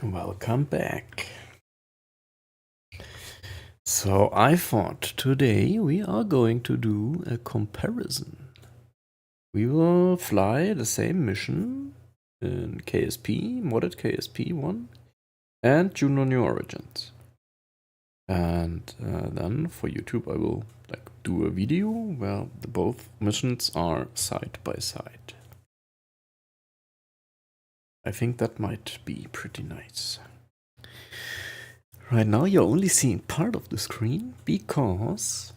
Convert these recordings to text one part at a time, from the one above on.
Welcome back. So I thought today we are going to do a comparison. We will fly the same mission in KSP, modded KSP 1 and Juno New Origins. And then for YouTube I will do a video where both missions are side by side. I think that might be pretty nice. Right now you're only seeing part of the screen because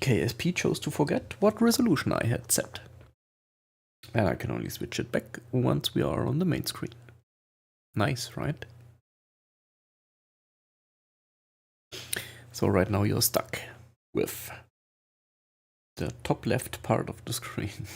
KSP chose to forget what resolution I had set. And I can only switch it back once we are on the main screen. Nice, right? So right now you're stuck with the top left part of the screen.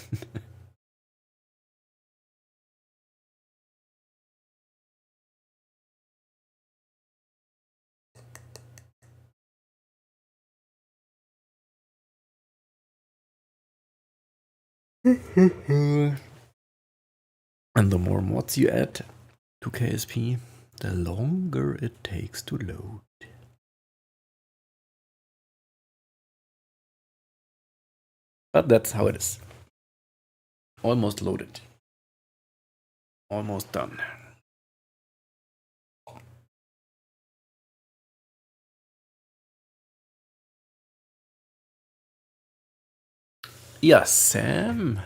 And the more mods you add to KSP, the longer it takes to load. But that's how it is. Almost loaded. Almost done. Yeah, Sam.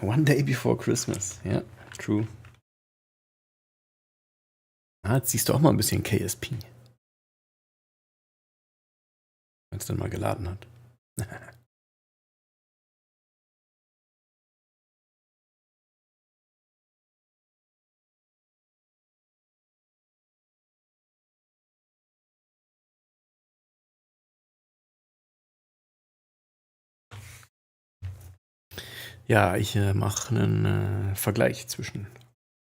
One day before Christmas. Ja, true. Ah, jetzt siehst du auch mal ein bisschen KSP. Wenn es dann mal geladen hat. Ja, ich mache einen Vergleich zwischen,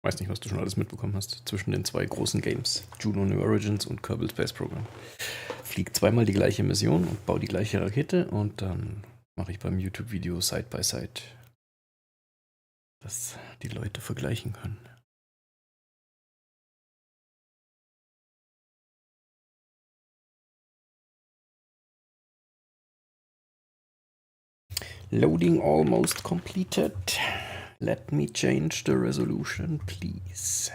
weiß nicht, was du schon alles mitbekommen hast, zwischen den zwei großen Games, Juno New Origins und Kerbal Space Program. Flieg zweimal die gleiche Mission und baue die gleiche Rakete und dann mache ich beim YouTube-Video Side by Side, dass die Leute vergleichen können. Loading almost completed. Let me change the resolution, please.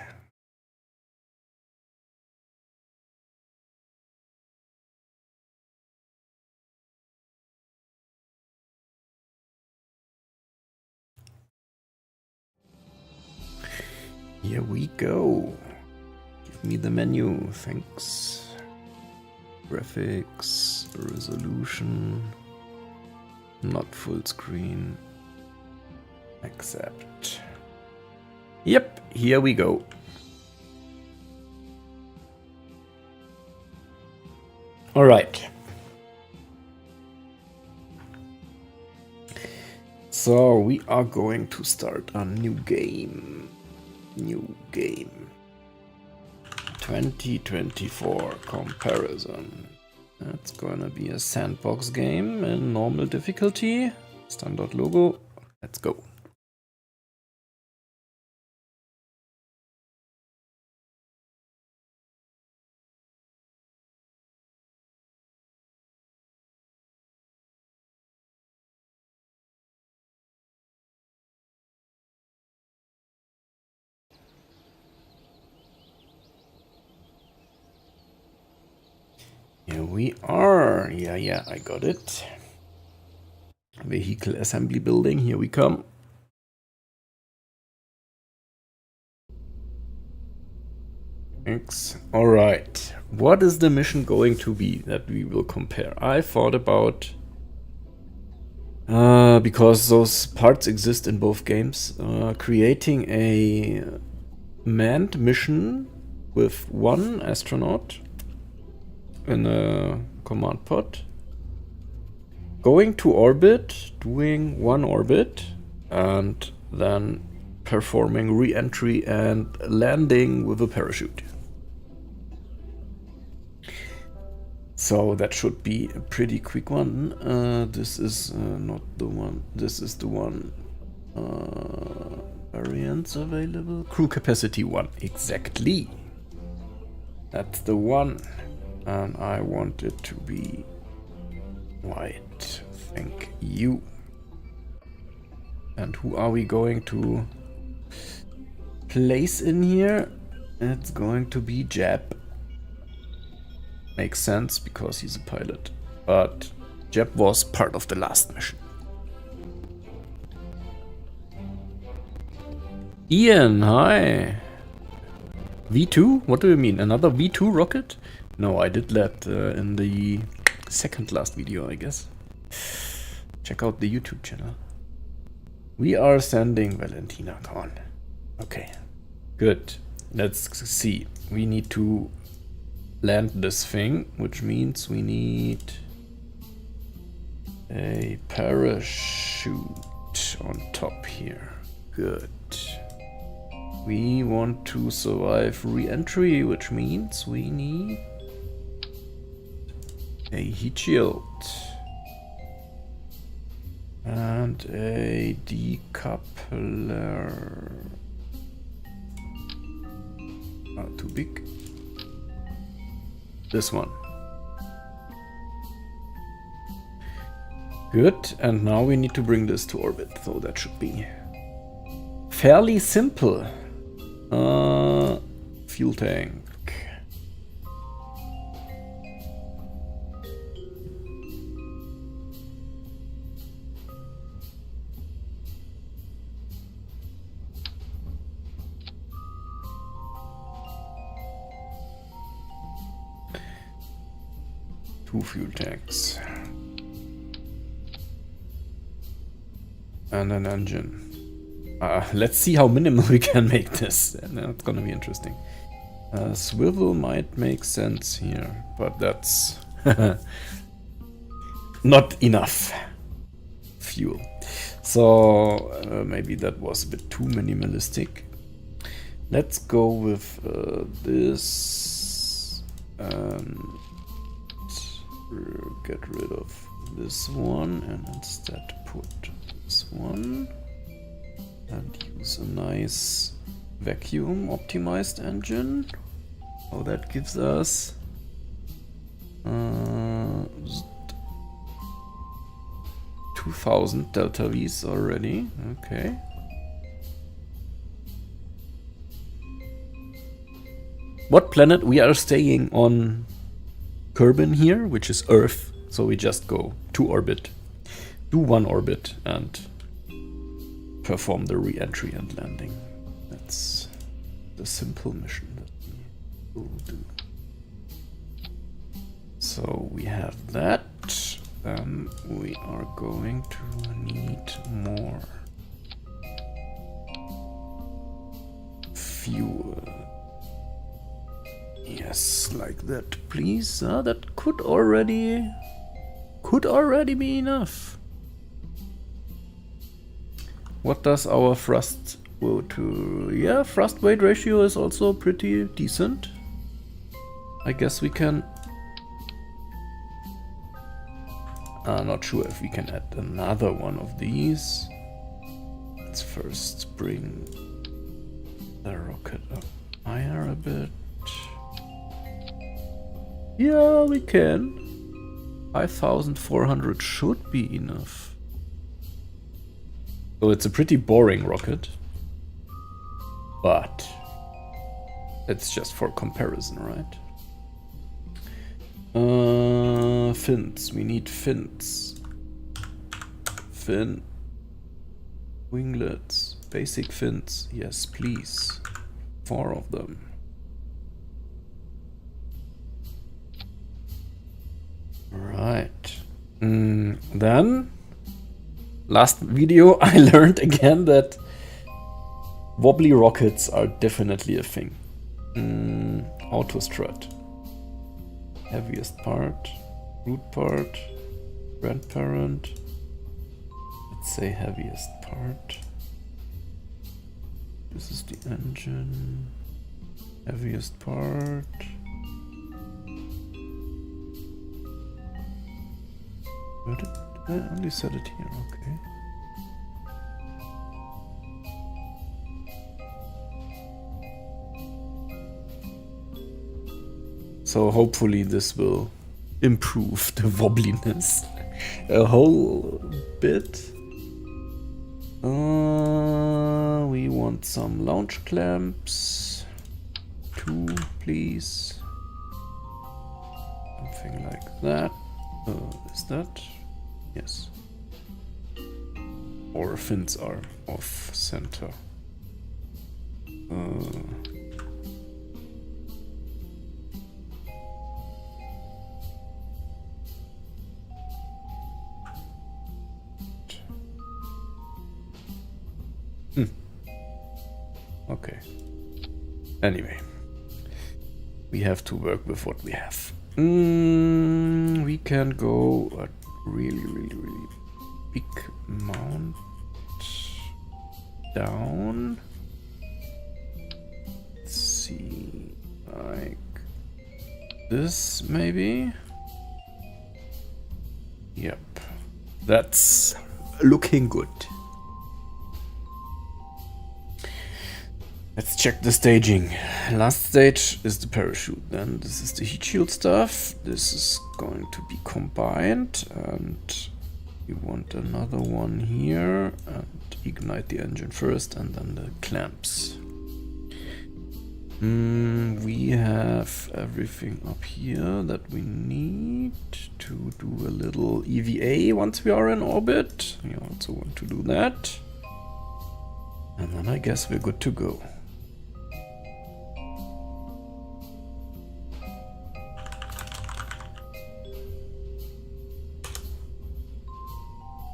Here we go. Give me the menu, thanks. Graphics, resolution, not full screen. Accept. Yep, here we go. All right. So we are going to start a new game. 2024 comparison. That's gonna be a sandbox game in normal difficulty. Standard logo. Let's go. Here we are. Yeah, I got it. Vehicle assembly building, here we come. Thanks. All right. What is the mission going to be that we will compare? I thought about, because those parts exist in both games, creating a manned mission with one astronaut in a command pod, going to orbit, doing one orbit, and then performing re-entry and landing with a parachute. So that should be a pretty quick one. This is not the one. This is the one. variants available. Crew capacity 1. Exactly. That's the one. And I want it to be white. Thank you. And who are we going to place in here? It's going to be Jeb. Makes sense because he's a pilot. But Jeb was part of the last mission. Ian, hi. V2? What do you mean? Another V2 rocket? No, I did that in the second last video, I guess. Check out the YouTube channel. We are sending Valentina. Come on. Okay. Good. Let's see. We need to land this thing, which means we need a parachute on top here. Good. We want to survive re-entry, which means we need a heat shield and a decoupler. Not too big. This one. Good, and now we need to bring this to orbit, so that should be fairly simple. Fuel tank. Two fuel tanks. And an engine. Let's see how minimal we can make this. That's gonna be interesting. Swivel might make sense here, but that's not enough fuel. So maybe that was a bit too minimalistic. Let's go with this and get rid of this one and instead put this one. And use a nice vacuum optimized engine. Oh, that gives us 2000 delta V's already. Okay. What planet? We are staying on Kerbal here, which is Earth. So we just go to orbit, do one orbit, and perform the re-entry and landing. That's the simple mission that we will do. So we have that. Then we are going to need more fuel. Yes, like that, please. That could already be enough. What does our thrust go to? Yeah, thrust weight ratio is also pretty decent. I guess we can... not sure if we can add another one of these. Let's first bring the rocket up higher a bit. Yeah, we can. 5,400 should be enough. So it's a pretty boring rocket, but it's just for comparison, right? Fins. We need fins. Fin. Winglets. Basic fins. Yes, please. 4 of them. Right. Then, last video I learned again that wobbly rockets are definitely a thing. Autostrut. Heaviest part. Root part. Grandparent. Let's say heaviest part. This is the engine. Heaviest part. Where did I only set it here? Okay. So hopefully this will improve the wobbliness a whole bit. We want some launch clamps. 2, please. Something like that. Is that? Yes. Or fins are off center. Okay. Anyway. We have to work with what we have. We can go a really big mount down. Let's see, like this maybe? Yep, that's looking good. Let's check the staging. Last stage is the parachute. Then this is the heat shield stuff. This is going to be combined, and we want another one here, and ignite the engine first, and then the clamps. We have everything up here that we need to do a little EVA once we are in orbit. We also want to do that. And then I guess we're good to go.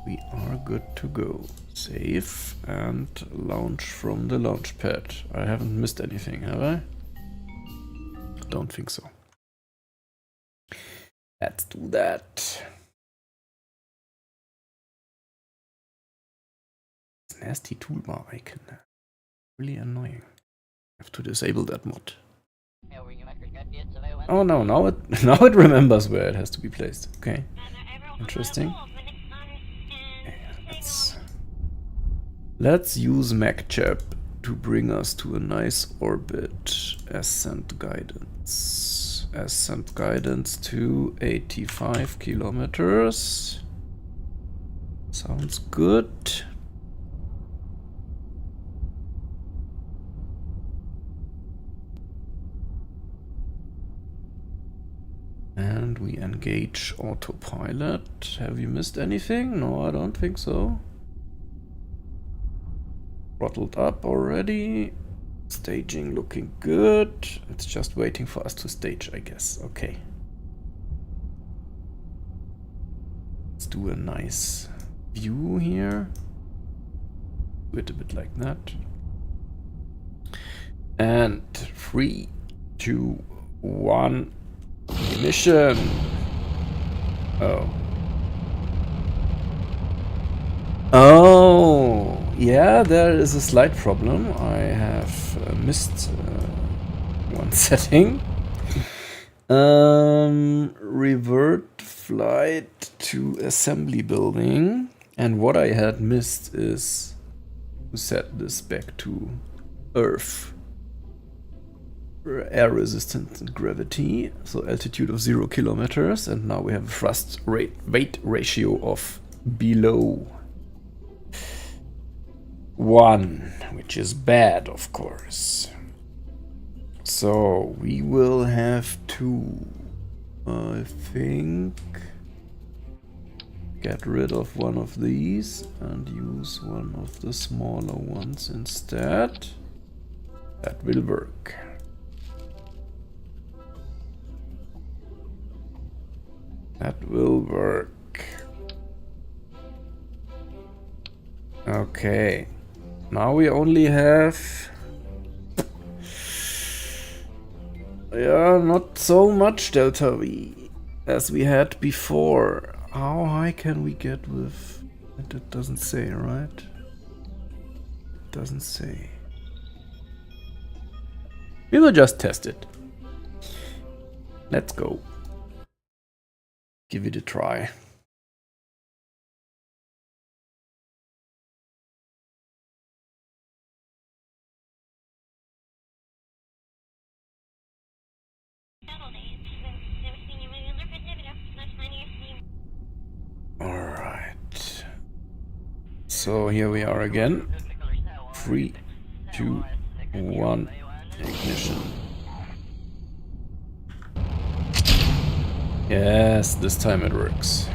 We are good to go. Save and launch from the launch pad. I haven't missed anything, have I? Don't think so. Let's do that. Nasty toolbar icon. Really annoying. I have to disable that mod. Oh no, now it remembers where it has to be placed. Okay. Interesting. Okay, let's use MacChap to bring us to a nice orbit. Ascent guidance. Ascent guidance to 85 kilometers. Sounds good. And we engage autopilot. Have you missed anything? No, I don't think so. Throttled up already. Staging looking good. It's just waiting for us to stage, I guess. Okay. Let's do a nice view here. Do it a bit like that. And 3, 2, 1. Ignition. Oh. Oh, yeah, there is a slight problem. I have missed one setting. Revert flight to assembly building. And what I had missed is to set this back to Earth. Air resistant gravity, so altitude of 0 kilometers, and now we have a thrust weight ratio of below 1, which is bad, of course. So we will have to, I think, get rid of one of these and use one of the smaller ones instead. That will work. That will work. Okay. Now we only have... yeah, not so much delta V as we had before. How high can we get with... it doesn't say, right? It doesn't say. We will just test it. Let's go. Give it a try. so here we are again. 3, 2, 1, ignition. Yes, this time it works.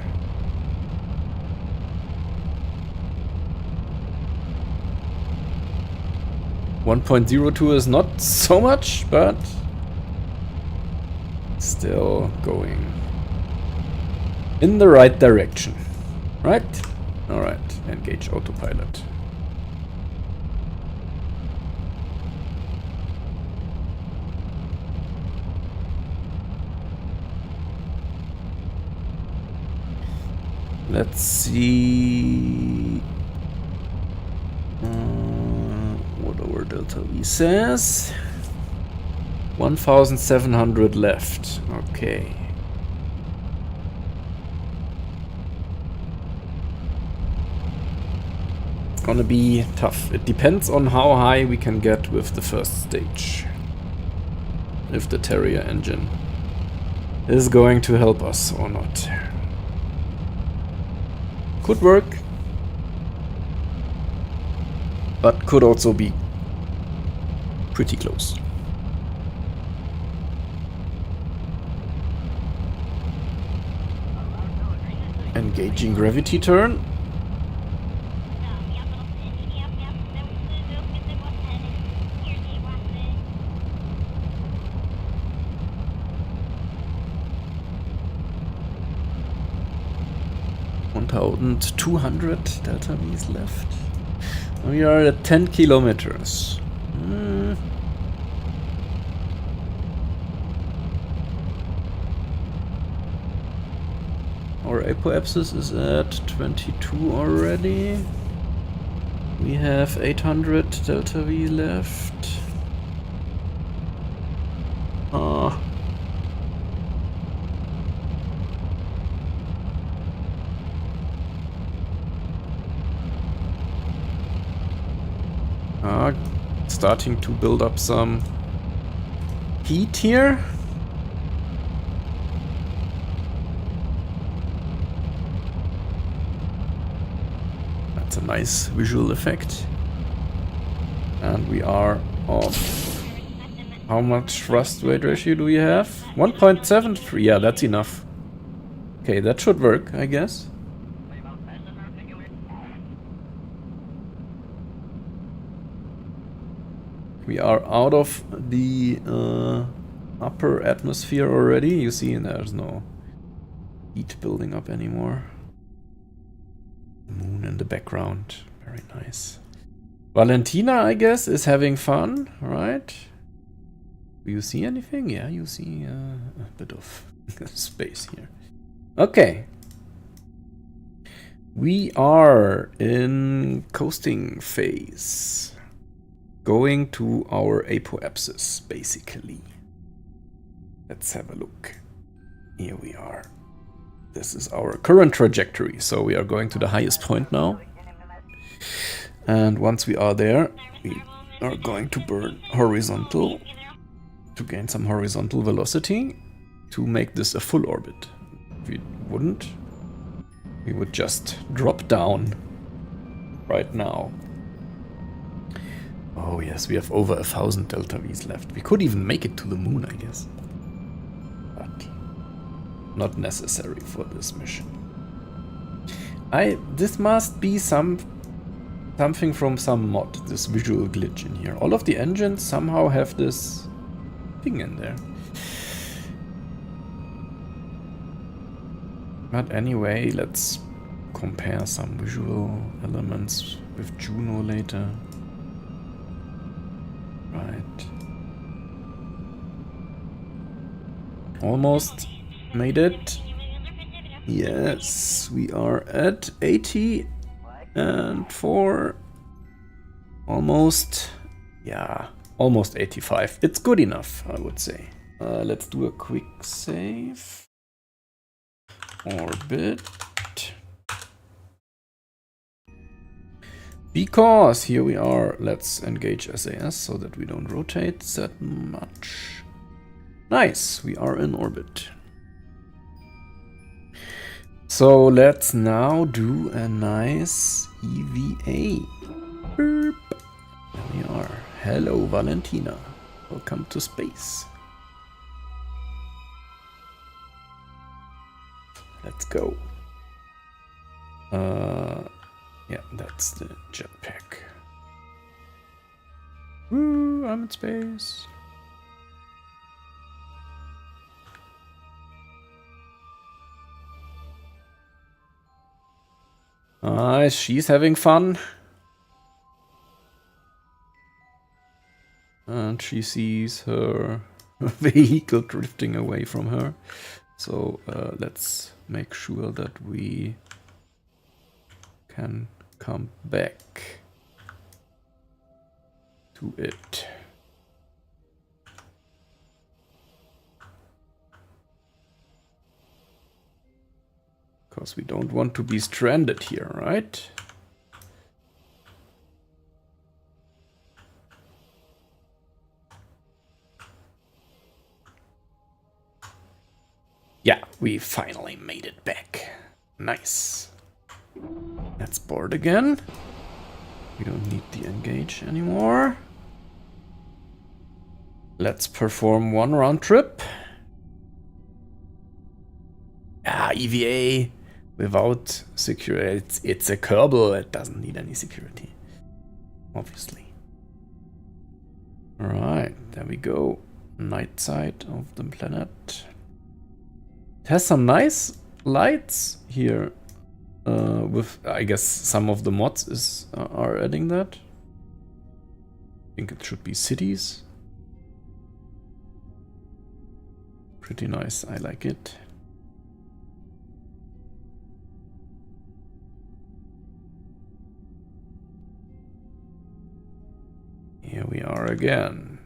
.02 is not so much, but still going in the right direction. Right? Alright, engage autopilot. Let's see what our delta V says. 1,700 left. Okay. It's gonna be tough. It depends on how high we can get with the first stage. If the Terrier engine is going to help us or not. Could work, but could also be pretty close. Engaging gravity turn. And 200 delta V's left. We are at 10 kilometers. Our apoapsis is at 22 already. We have 800 delta V left. Starting to build up some heat here. That's a nice visual effect. And we are off. How much thrust weight ratio do we have? 1.73. Yeah, that's enough. Okay, that should work, I guess. We are out of the upper atmosphere already. You see, there's no heat building up anymore. Moon in the background. Very nice. Valentina, I guess, is having fun, right? Do you see anything? Yeah, you see a bit of space here. Okay. We are in coasting phase. Going to our apoapsis, basically. Let's have a look. Here we are. This is our current trajectory, so we are going to the highest point now. And once we are there, we are going to burn horizontal to gain some horizontal velocity to make this a full orbit. If we wouldn't, we would just drop down right now. Oh yes, we have over 1,000 delta V's left. We could even make it to the moon, I guess. But not necessary for this mission. This must be something from some mod, this visual glitch in here. All of the engines somehow have this thing in there. But anyway, let's compare some visual elements with Juno later. Right. Almost made it. Yes, we are at 80 and 4. Almost, yeah, almost 85. It's good enough, I would say. Let's do a quick save. Orbit. Because here we are, let's engage SAS so that we don't rotate that much. Nice, we are in orbit. So let's now do a nice EVA. Burp. There we are. Hello, Valentina. Welcome to space. Let's go. Yeah, that's the jetpack. Woo, I'm in space. Nice, she's having fun. And she sees her vehicle drifting away from her. So let's make sure that we can come back to it. Because we don't want to be stranded here, right? Yeah, we finally made it back. Nice. Let's board again. We don't need the engage anymore. Let's perform one round trip. Ah, EVA without security. It's a Kerbal. It doesn't need any security, obviously. All right, there we go. Night side of the planet. It has some nice lights here. With, I guess, some of the mods are adding that. I think it should be cities. Pretty nice, I like it. Here we are again.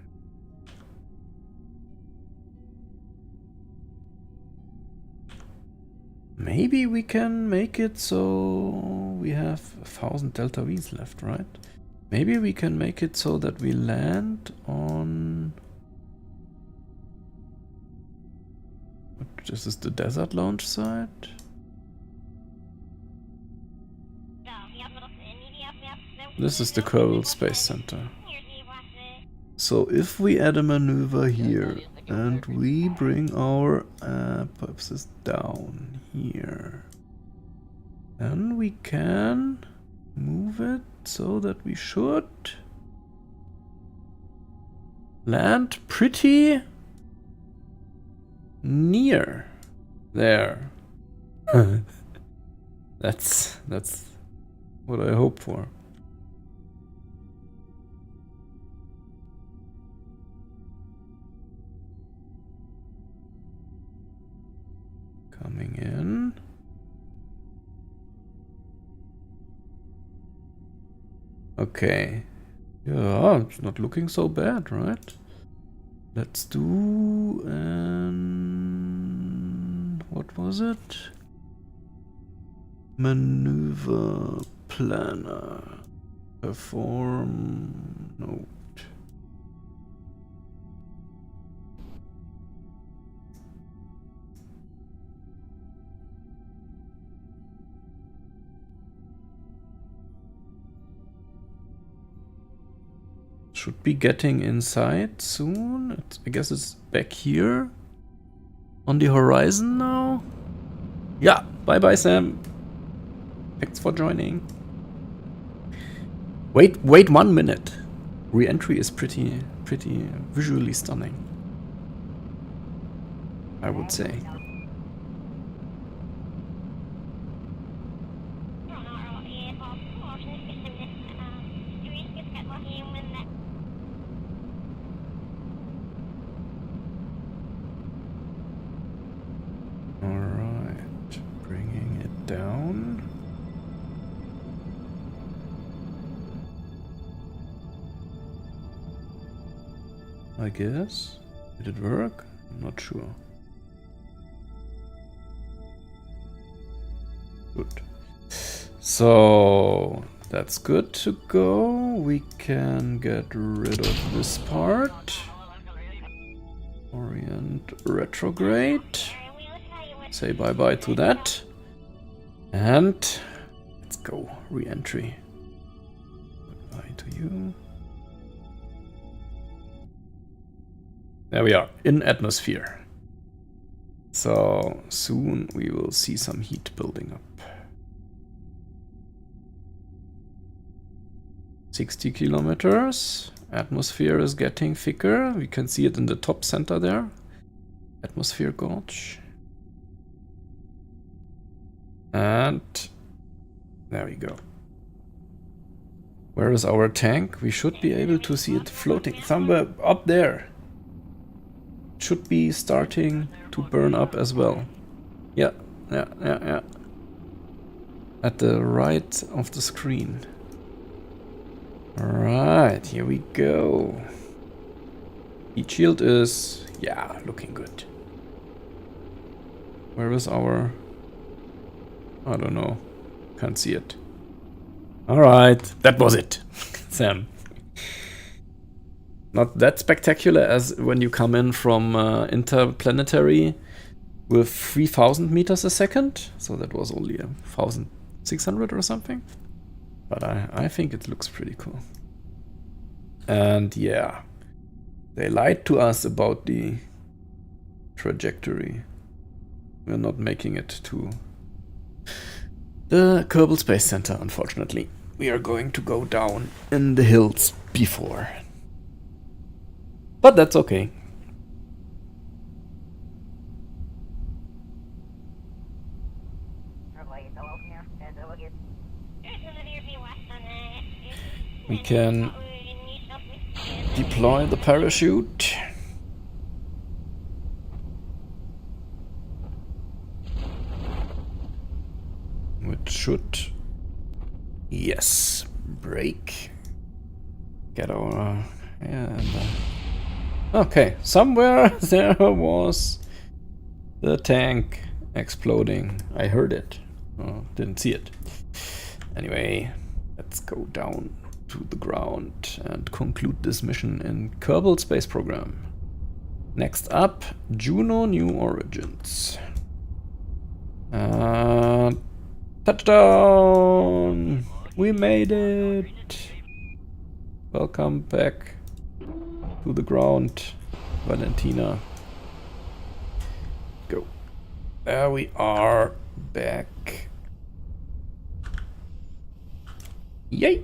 Maybe we can make it so we have 1000 Delta V's left, right? Maybe we can make it so that we land on... This is the desert launch site. This is the Kerbal Space Center. So if we add a maneuver here and we bring our purposes down here, then we can move it so that we should land pretty near there. That's what I hope for. Coming in. Okay. Yeah, it's not looking so bad, right? Let's do what was it? Maneuver planner. Perform note. Should be getting inside soon. I guess it's back here on the horizon now. Yeah, bye Sam. Thanks for joining. Wait 1 minute. Re-entry is pretty visually stunning, I would say. Alright, bringing it down. I guess. Did it work? I'm not sure. Good. So that's good to go. We can get rid of this part. Orient retrograde. Say bye-bye to that. And let's go, re-entry. Goodbye to you. There we are, in atmosphere. So soon we will see some heat building up. 60 kilometers. Atmosphere is getting thicker. We can see it in the top center there. Atmosphere gauge. And there we go. Where is our tank? We should be able to see it floating somewhere up there. Should be starting to burn up as well. Yeah. At the right of the screen. Alright, here we go. Heat shield is, yeah, looking good. Where is our... I don't know. Can't see it. Alright, that was it. Sam. Not that spectacular as when you come in from interplanetary with 3000 meters a second. So that was only 1600 or something. But I think it looks pretty cool. And yeah, they lied to us about the trajectory. We're not making it to the Kerbal Space Center, unfortunately. We are going to go down in the hills before. But that's okay. We can deploy the parachute. Which should, yes, brake. Get our, yeah, and okay, somewhere there was the tank exploding. I heard it. Oh, didn't see it. Anyway, let's go down to the ground and conclude this mission in Kerbal Space Program. Next up, Juno New Origins. Touchdown! We made it! Welcome back to the ground, Valentina. Go. There we are, back. Yay!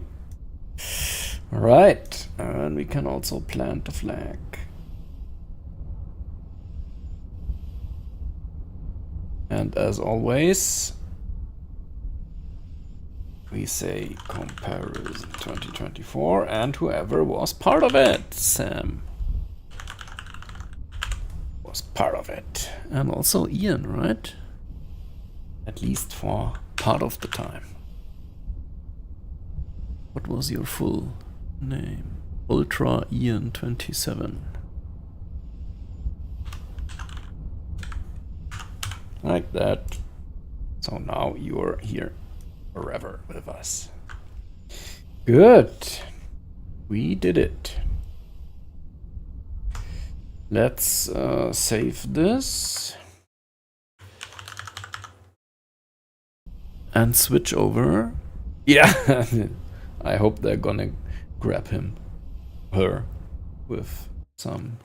Alright, and we can also plant the flag. And as always, we say comparison 2024 and whoever was part of it. Sam was part of it. And also Ian, right? At least for part of the time. What was your full name? Ultra Ian 27. Like that. So now you're here forever with us. Good. We did it. Let's save this. And switch over. Yeah. I hope they're gonna grab him. Her. With some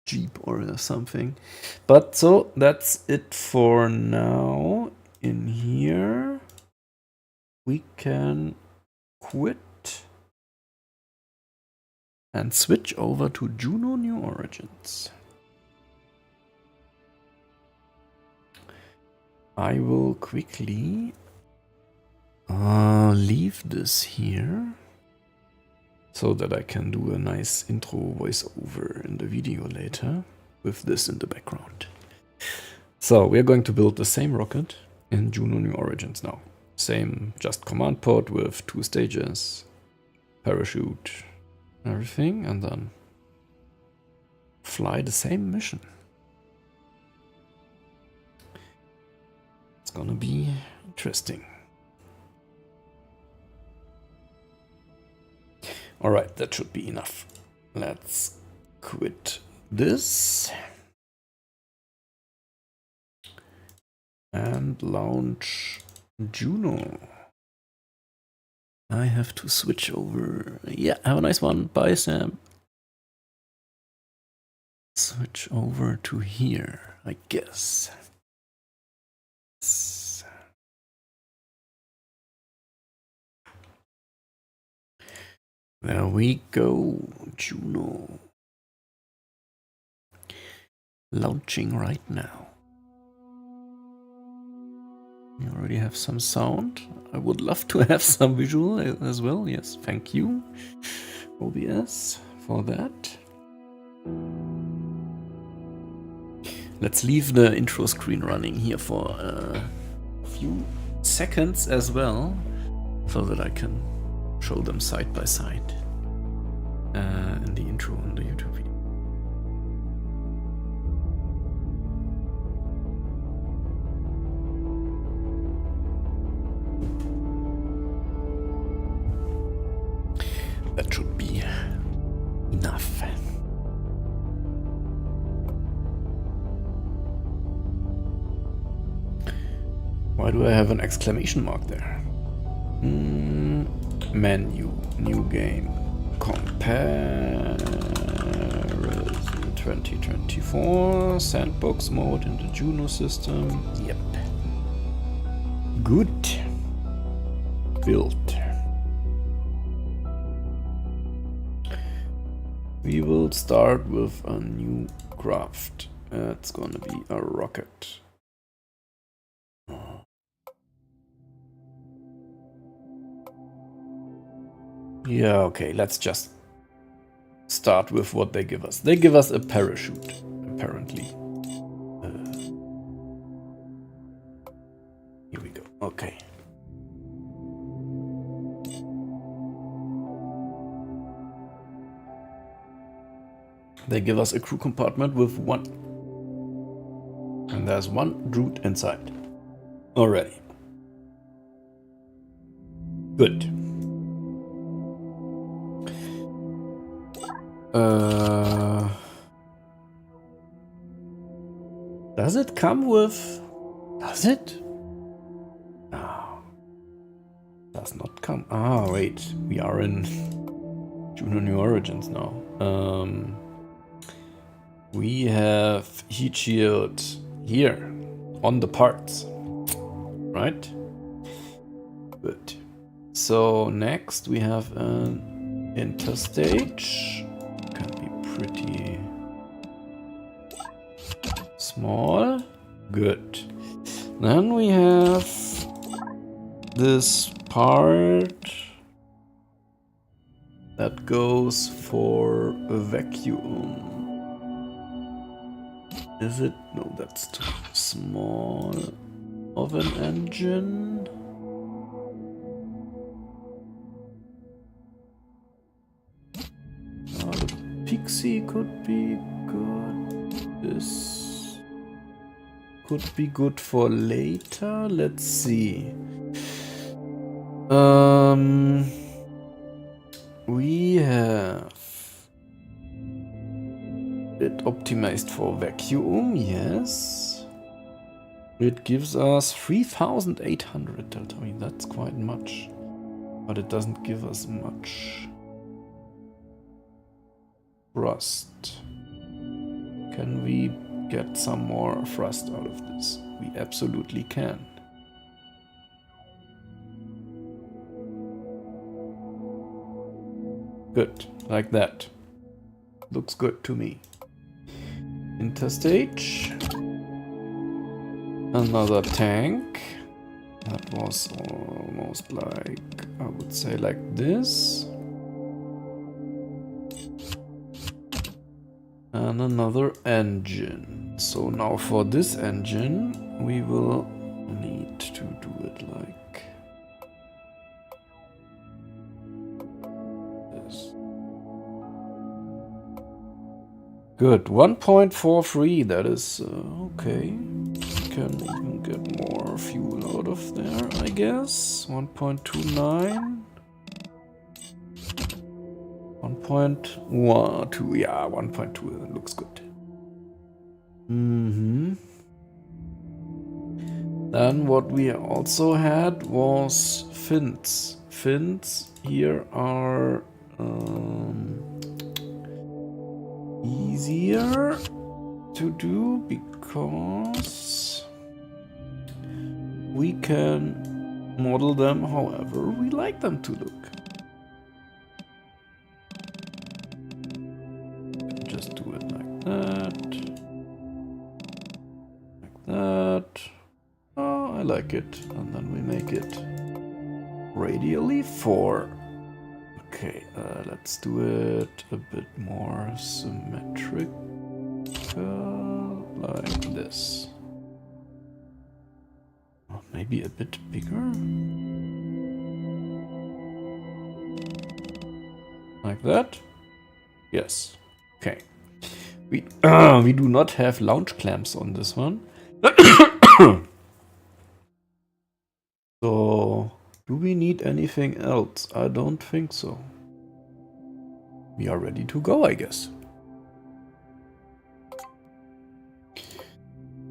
Jeep or something. But so that's it for now. In here we can quit and switch over to Juno New Origins. I will quickly leave this here so that I can do a nice intro voiceover in the video later with this in the background. So we're going to build the same rocket in Juno New Origins now. Same, just command pod with 2 stages, parachute, everything, and then fly the same mission. It's gonna be interesting. Alright, that should be enough. Let's quit this. And launch Juno. I have to switch over. Yeah, have a nice one. Bye, Sam. Switch over to here, I guess. There we go, Juno. Launching right now. We already have some sound. I would love to have some visual as well. Yes, thank you, OBS, for that. Let's leave the intro screen running here for a few seconds as well, so that I can show them side by side in the intro on the YouTube video. That should be enough. Why do I have an exclamation mark there? Menu, new game, comparison 2024, sandbox mode in the Juno system. Yep. Good. Built. We will start with a new craft. It's gonna be a rocket. Yeah, okay, let's just start with what they give us. They give us a parachute, apparently. Here we go. Okay. They give us a crew compartment with one. And there's one Droot inside. Already. Good. Does it come with... Does it? No. Does not come. Ah, wait. We are in Juno New Origins now. We have heat shield here on the parts. Right? Good. So next we have an interstage. Can be pretty small. Good. Then we have this part that goes for a vacuum. Is it? No, that's too small of an engine. The Pixie could be good. This could be good for later. Let's see. We have it optimized for vacuum, yes. It gives us 3,800 delta. I mean, that's quite much. But it doesn't give us much thrust. Can we get some more thrust out of this? We absolutely can. Good, like that. Looks good to me. Interstage. Another tank. That was almost like, I would say like this. And another engine. So now for this engine, we will need to do it like this. Good, 1.43, that is okay. Can even get more fuel out of there, I guess. 1.29. 1.12, yeah, 1.2, looks good. Then what we also had was fins. Fins here are easier to do because we can model them however we like them to look. Just do it like that. Like that. Oh, I like it. And then we make it radially 4. Okay, let's do it a bit more symmetric. Like this. Or maybe a bit bigger. Like that. Yes. Okay. We do not have launch clamps on this one. So, do we need anything else? I don't think so. We are ready to go, I guess.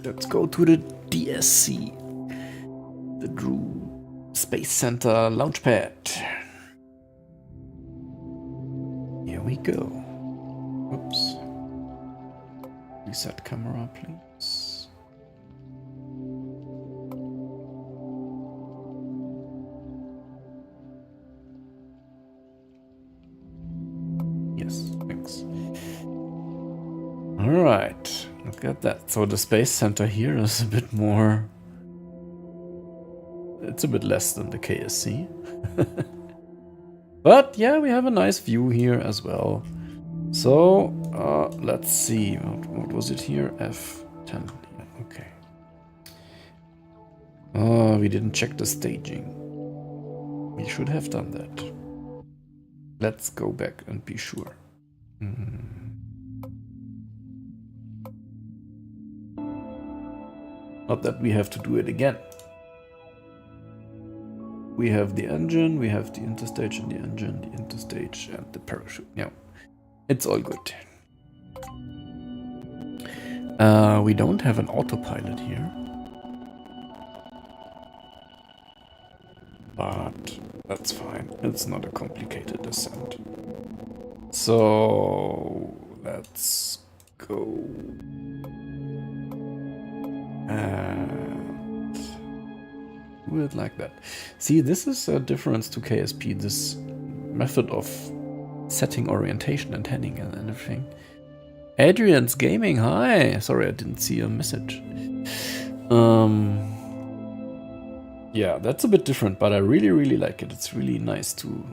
Let's go to the DSC, the Drew Space Center Launchpad. Here we go. Oops. Reset camera, please. Yes, thanks. All right, look at that. So the Space Center here is a bit more... It's a bit less than the KSC. But yeah, we have a nice view here as well. So let's see, what was it here? F10, okay. We didn't check the staging. We should have done that. Let's go back and be sure. Not that we have to do it again. We have the engine, we have the interstage and the engine, the interstage and the parachute. Yeah, it's all good. We don't have an autopilot here. But that's fine. It's not a complicated descent. So let's go and do it like that. See, this is a difference to KSP, this method of setting orientation and heading and everything. Adrian's Gaming, hi! Sorry, I didn't see a message. Yeah, that's a bit different, but I really, really like it. It's really nice to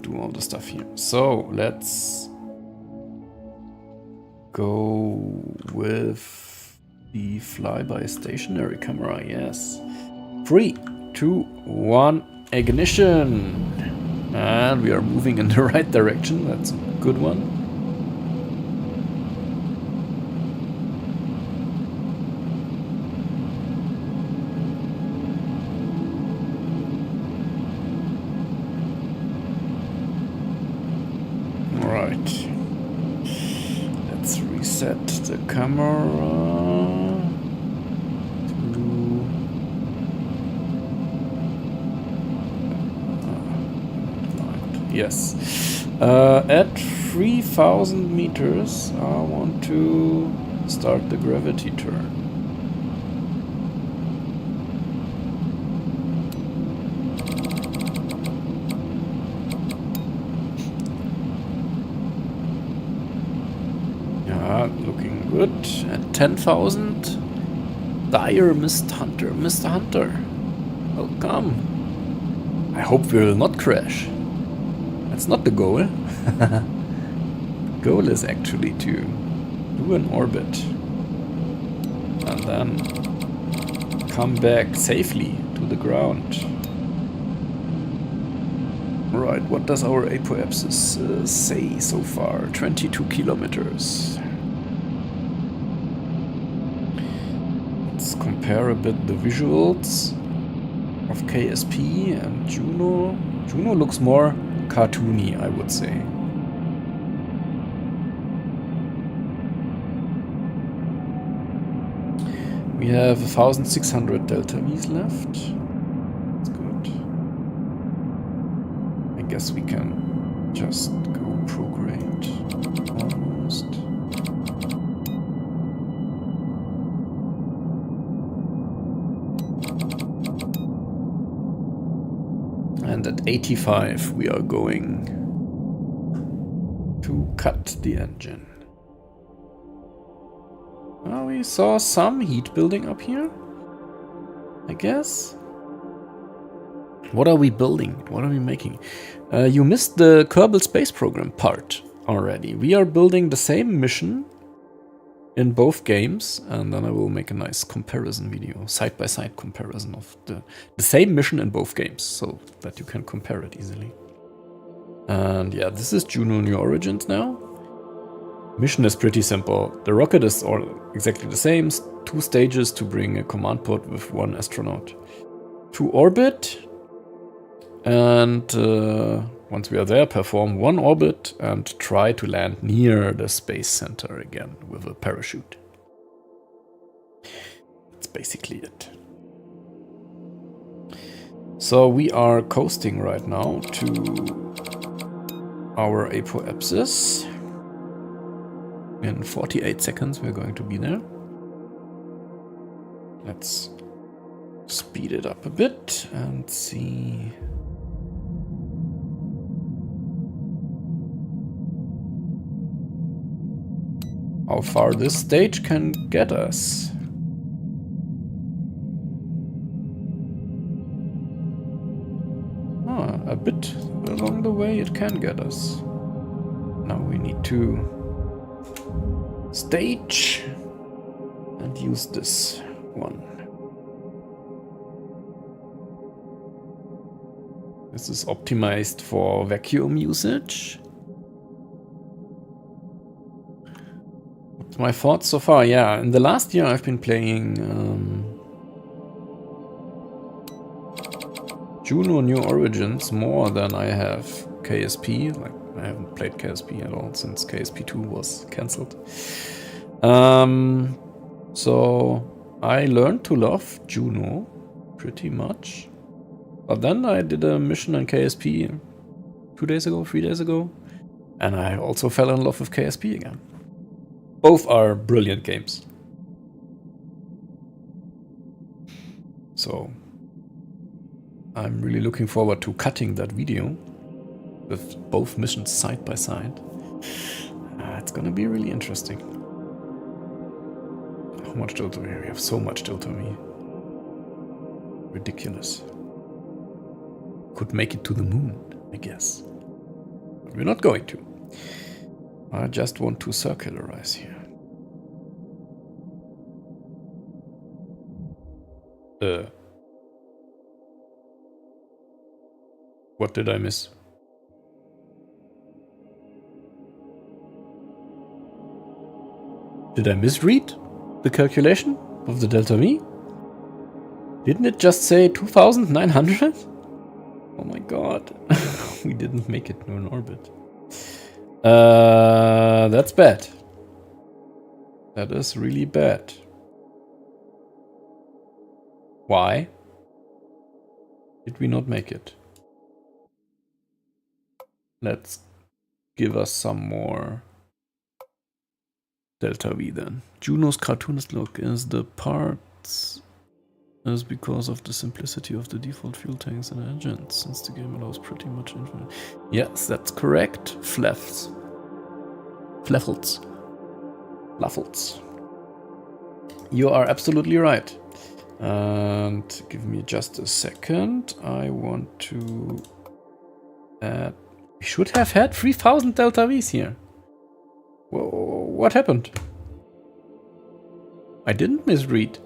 do all the stuff here. So let's go with the flyby stationary camera. Yes. 3, 2, 1, ignition! And we are moving in the right direction. That's a good one. Alright. Let's reset the camera. Yes. At 3,000 meters, I want to start the gravity turn. Yeah, looking good. At 10,000, dire Mr. Hunter. Mr. Hunter, welcome. I hope we will not crash. That's not the goal. The goal is actually to do an orbit and then come back safely to the ground. Right, what does our apoapsis say so far? 22 kilometers. Let's compare a bit the visuals of KSP and Juno. Juno looks more cartoony, I would say. We have 1,600 delta V's left. That's good. I guess we can just go prograde. Almost. And at 85 we are going to cut the engine. Oh, we saw some heat building up here, I guess. What are we building? What are we making? You missed the Kerbal space program part already. We are building the same mission in both games, and then I will make a nice comparison video, side-by-side comparison of the same mission in both games, so that you can compare it easily. And yeah, this is Juno New Origins now. Mission is pretty simple. The rocket is all exactly the same. 2 stages to bring a command pod with 1 astronaut to orbit. And once we are there, perform 1 orbit and try to land near the space center again with a parachute. That's basically it. So we are coasting right now to our apoapsis. In 48 seconds we're going to be there. Let's speed it up a bit and see. How far this stage can get us. A bit along the way it can get us. Now we need to stage and use this one. This is optimized for vacuum usage. What's my thoughts so far? Yeah, in the last year I've been playing Juno New Origins more than I have KSP. Like, I haven't played KSP at all since KSP 2 was cancelled. So I learned to love Juno pretty much. But then I did a mission in KSP 2 days ago, 3 days ago, and I also fell in love with KSP again. Both are brilliant games. So I'm really looking forward to cutting that video with both missions side by side. It's gonna be really interesting. How much delta V? We have so much delta V. Ridiculous. Could make it to the moon, I guess. But we're not going to. I just want to circularize here. What did I miss? Did I misread the calculation of the delta V? Didn't it just say 2,900? Oh my god. We didn't make it to an orbit. That's bad. That is really bad. Why did we not make it? Let's give us some more delta V then. Juno's cartoonist look is the parts is because of the simplicity of the default fuel tanks and engines, since the game allows pretty much infinite. Yes, that's correct. Fluffles. You are absolutely right. And give me just a second. I want to add. We should have had 3,000 delta V's here. Whoa, what happened? I didn't misread.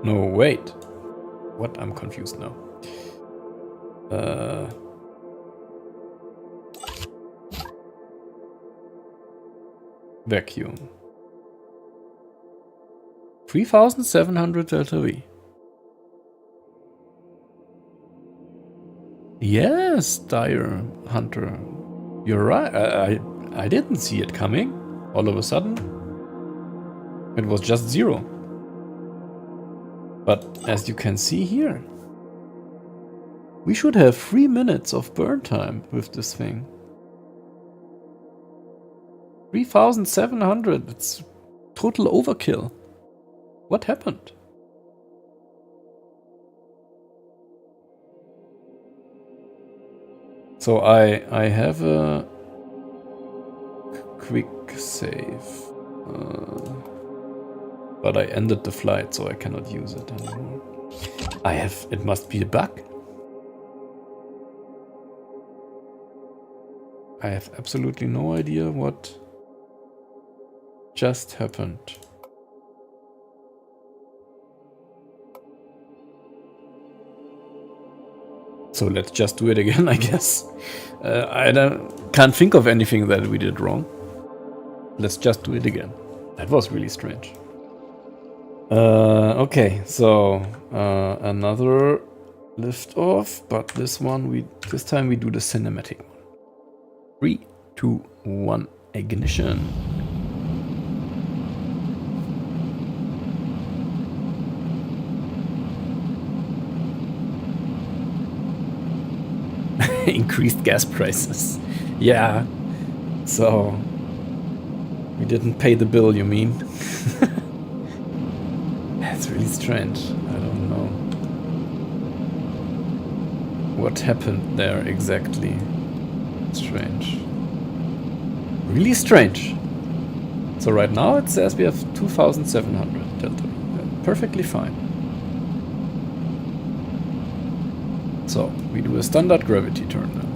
No, wait. What? I'm confused now. Vacuum. 3,700 delta V. Yes, Dire Hunter. You're right. I didn't see it coming. All of a sudden, it was just 0. But as you can see here, we should have 3 minutes of burn time with this thing. 3,700, it's total overkill. What happened? So I have a quick save. But I ended the flight, so I cannot use it anymore. It must be a bug. I have absolutely no idea what just happened. So let's just do it again, I guess. I can't think of anything that we did wrong. Let's just do it again. That was really strange. Okay, so another lift off, but this time we do the cinematic one. 3, 2, 1, ignition. Increased gas prices. Yeah. So we didn't pay the bill, you mean? That's really strange. I don't know what happened there exactly. Strange. Really strange. So right now it says we have 2,700 delta. Perfectly fine. So we do a standard gravity turn now.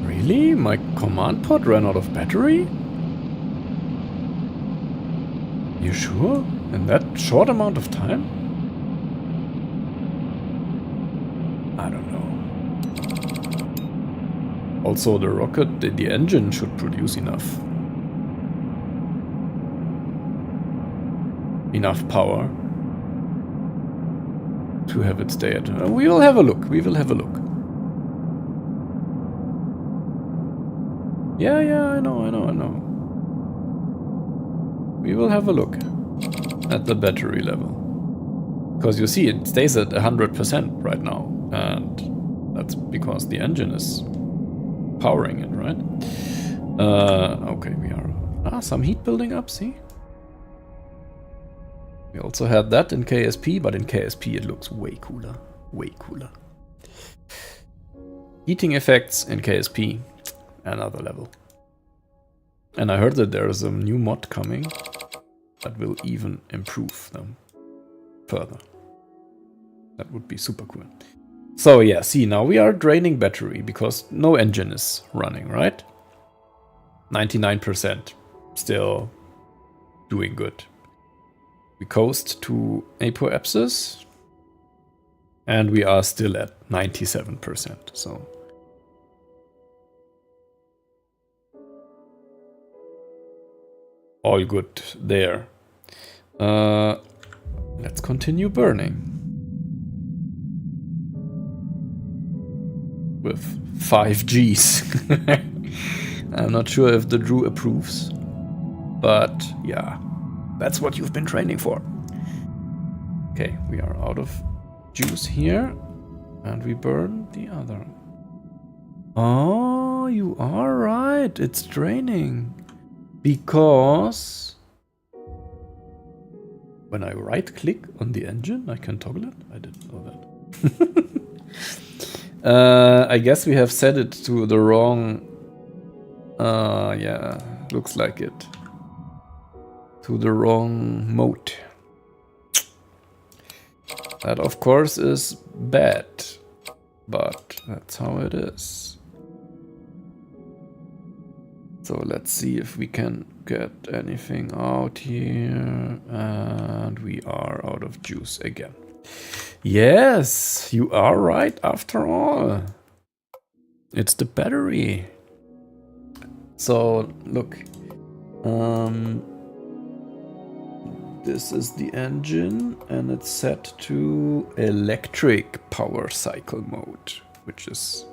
Really? My command pod ran out of battery? You sure? In that short amount of time? I don't know. Also, the rocket, the engine should produce enough power to have it stay at. We will have a look. We will have a look. Yeah, I know. We will have a look at the battery level. Because you see, it stays at 100% right now. And that's because the engine is powering it, right? Okay, we are... some heat building up, see? We also had that in KSP, but in KSP it looks way cooler. Way cooler. Heating effects in KSP, another level. And I heard that there is a new mod coming that will even improve them further. That would be super cool. So yeah, see, now we are draining battery because no engine is running, right? 99%. Still doing good. We coast to apoapsis and we are still at 97%. So all good there. Let's continue burning. With 5 Gs. I'm not sure if the Drew approves. But yeah, that's what you've been training for. Okay, we are out of juice here. And we burn the other. Oh, you are right. It's draining. Because when I right click on the engine, I can toggle it. I didn't know that. I guess we have set it to the wrong... yeah, looks like it. To the wrong mode. That of course is bad, but that's how it is. So let's see if we can get anything out here. And we are out of juice again. Yes, you are right after all. It's the battery. So look, this is the engine and it's set to electric power cycle mode, which is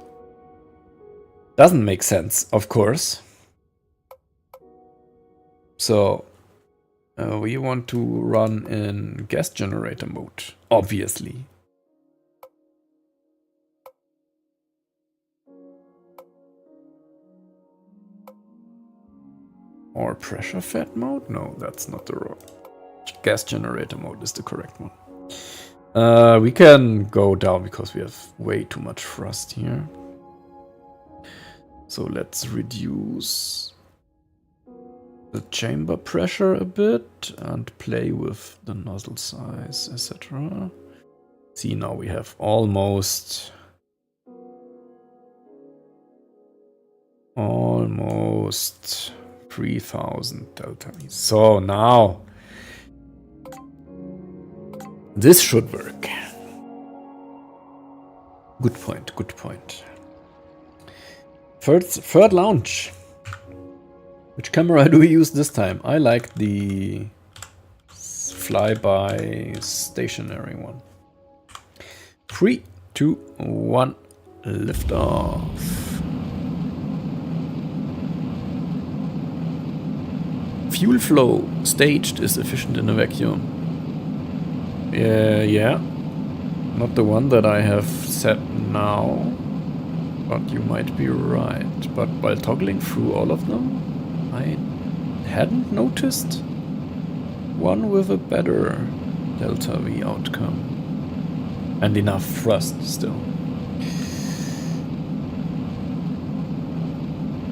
doesn't make sense, of course. So we want to run in gas generator mode, obviously. Or pressure fed mode? No, that's not the wrong. Gas generator mode is the correct one. We can go down because we have way too much thrust here. So let's reduce the chamber pressure a bit and play with the nozzle size, etc. See, now we have almost 3000 delta V. So now this should work. Good point, good point. Third launch. Which camera do we use this time? I like the flyby stationary one. 3, 2, 1, lift off. Fuel flow staged is efficient in a vacuum. Yeah. Not the one that I have set now. But you might be right. But while toggling through all of them, I hadn't noticed one with a better delta V outcome. And enough thrust still.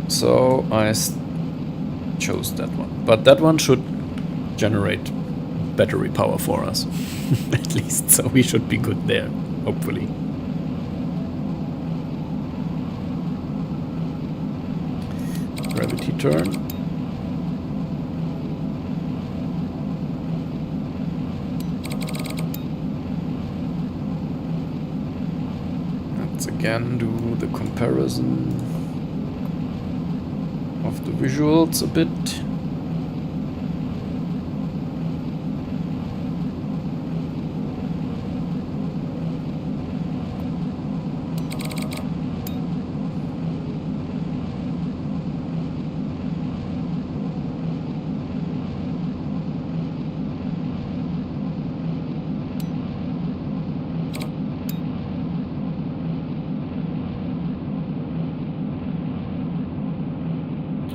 So I chose that one. But that one should generate battery power for us. At least, so we should be good there, hopefully. Gravity turn. Let's again do the comparison of the visuals a bit.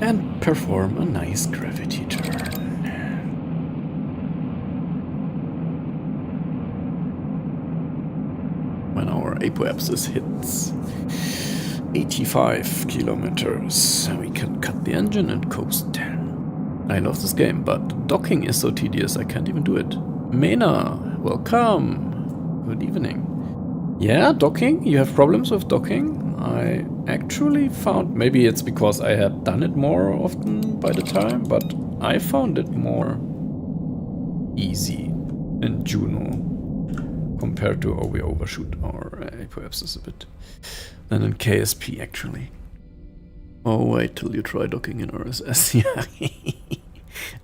And perform a nice gravity turn. When our apoapsis hits 85 kilometers, we can cut the engine and coast. I love this game, but docking is so tedious I can't even do it. Mena, welcome. Good evening. Yeah, docking? You have problems with docking? I actually found, maybe it's because I had done it more often by the time, but I found it more easy in Juno compared to, we overshoot our apoapsis a bit, than in KSP actually. Oh, wait till you try docking in RSS. Yeah,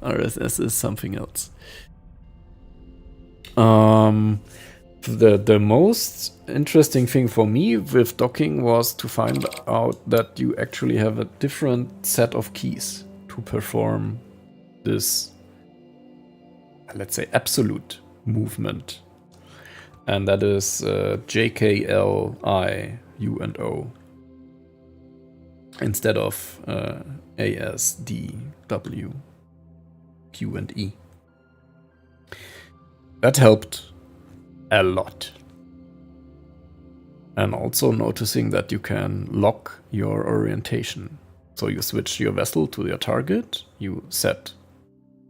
RSS is something else. The most interesting thing for me with docking was to find out that you actually have a different set of keys to perform this, let's say, absolute movement. And that is J, K, L, I, U, and O. Instead of A, S, D, W, Q, and E. That helped a lot. And also noticing that you can lock your orientation. So you switch your vessel to your target, you set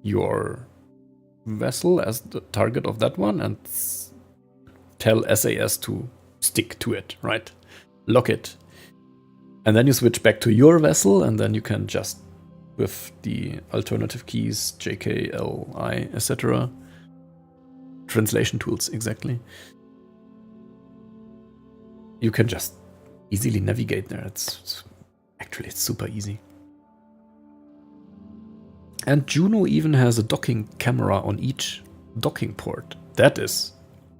your vessel as the target of that one, and tell SAS to stick to it, right? Lock it. And then you switch back to your vessel, and then you can just, with the alternative keys, JK, L, I, etc. Translation tools, exactly. You can just easily navigate there. It's super easy. And Juno even has a docking camera on each docking port. That is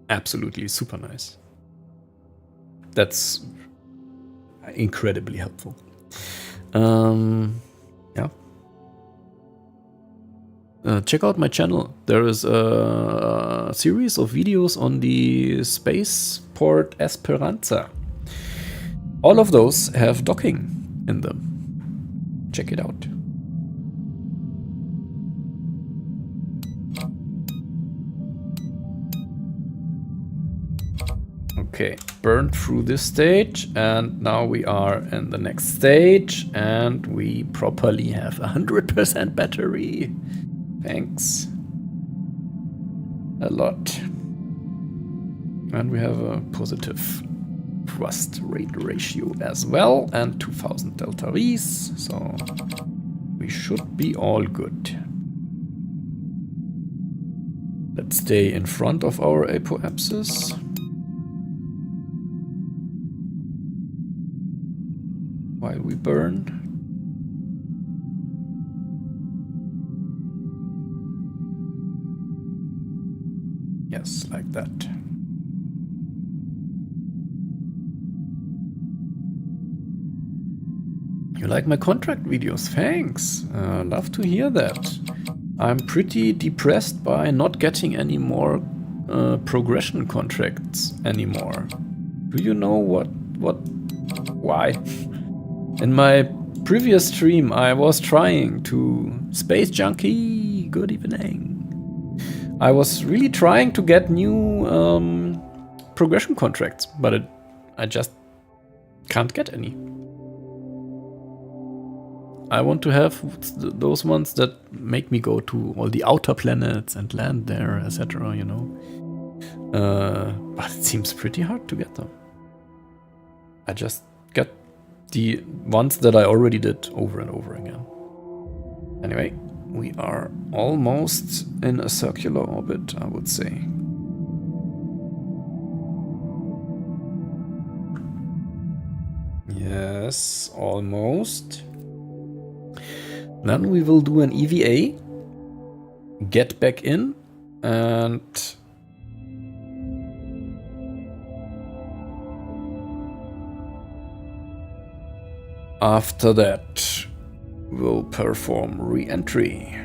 absolutely super nice. That's incredibly helpful. Yeah. Check out my channel. There is a series of videos on the spaceport Esperanza. All of those have docking in them. Check it out. Okay, burned through this stage, and now we are in the next stage, and we properly have 100% battery. Thanks a lot. And we have a positive thrust rate ratio as well, and 2000 delta V's, so we should be all good. Let's stay in front of our apoapsis. While we burn. Yes, like that. You like my contract videos? Thanks. Love to hear that. I'm pretty depressed by not getting any more progression contracts anymore. Do you know why? In my previous stream, I was trying to... Space Junkie, good evening. I was really trying to get new progression contracts, but I just can't get any. I want to have those ones that make me go to all the outer planets and land there, etc., you know. But it seems pretty hard to get them. I just get the ones that I already did over and over again. Anyway, we are almost in a circular orbit, I would say. Yes, almost. Then we will do an EVA, get back in, and after that, we'll perform re-entry.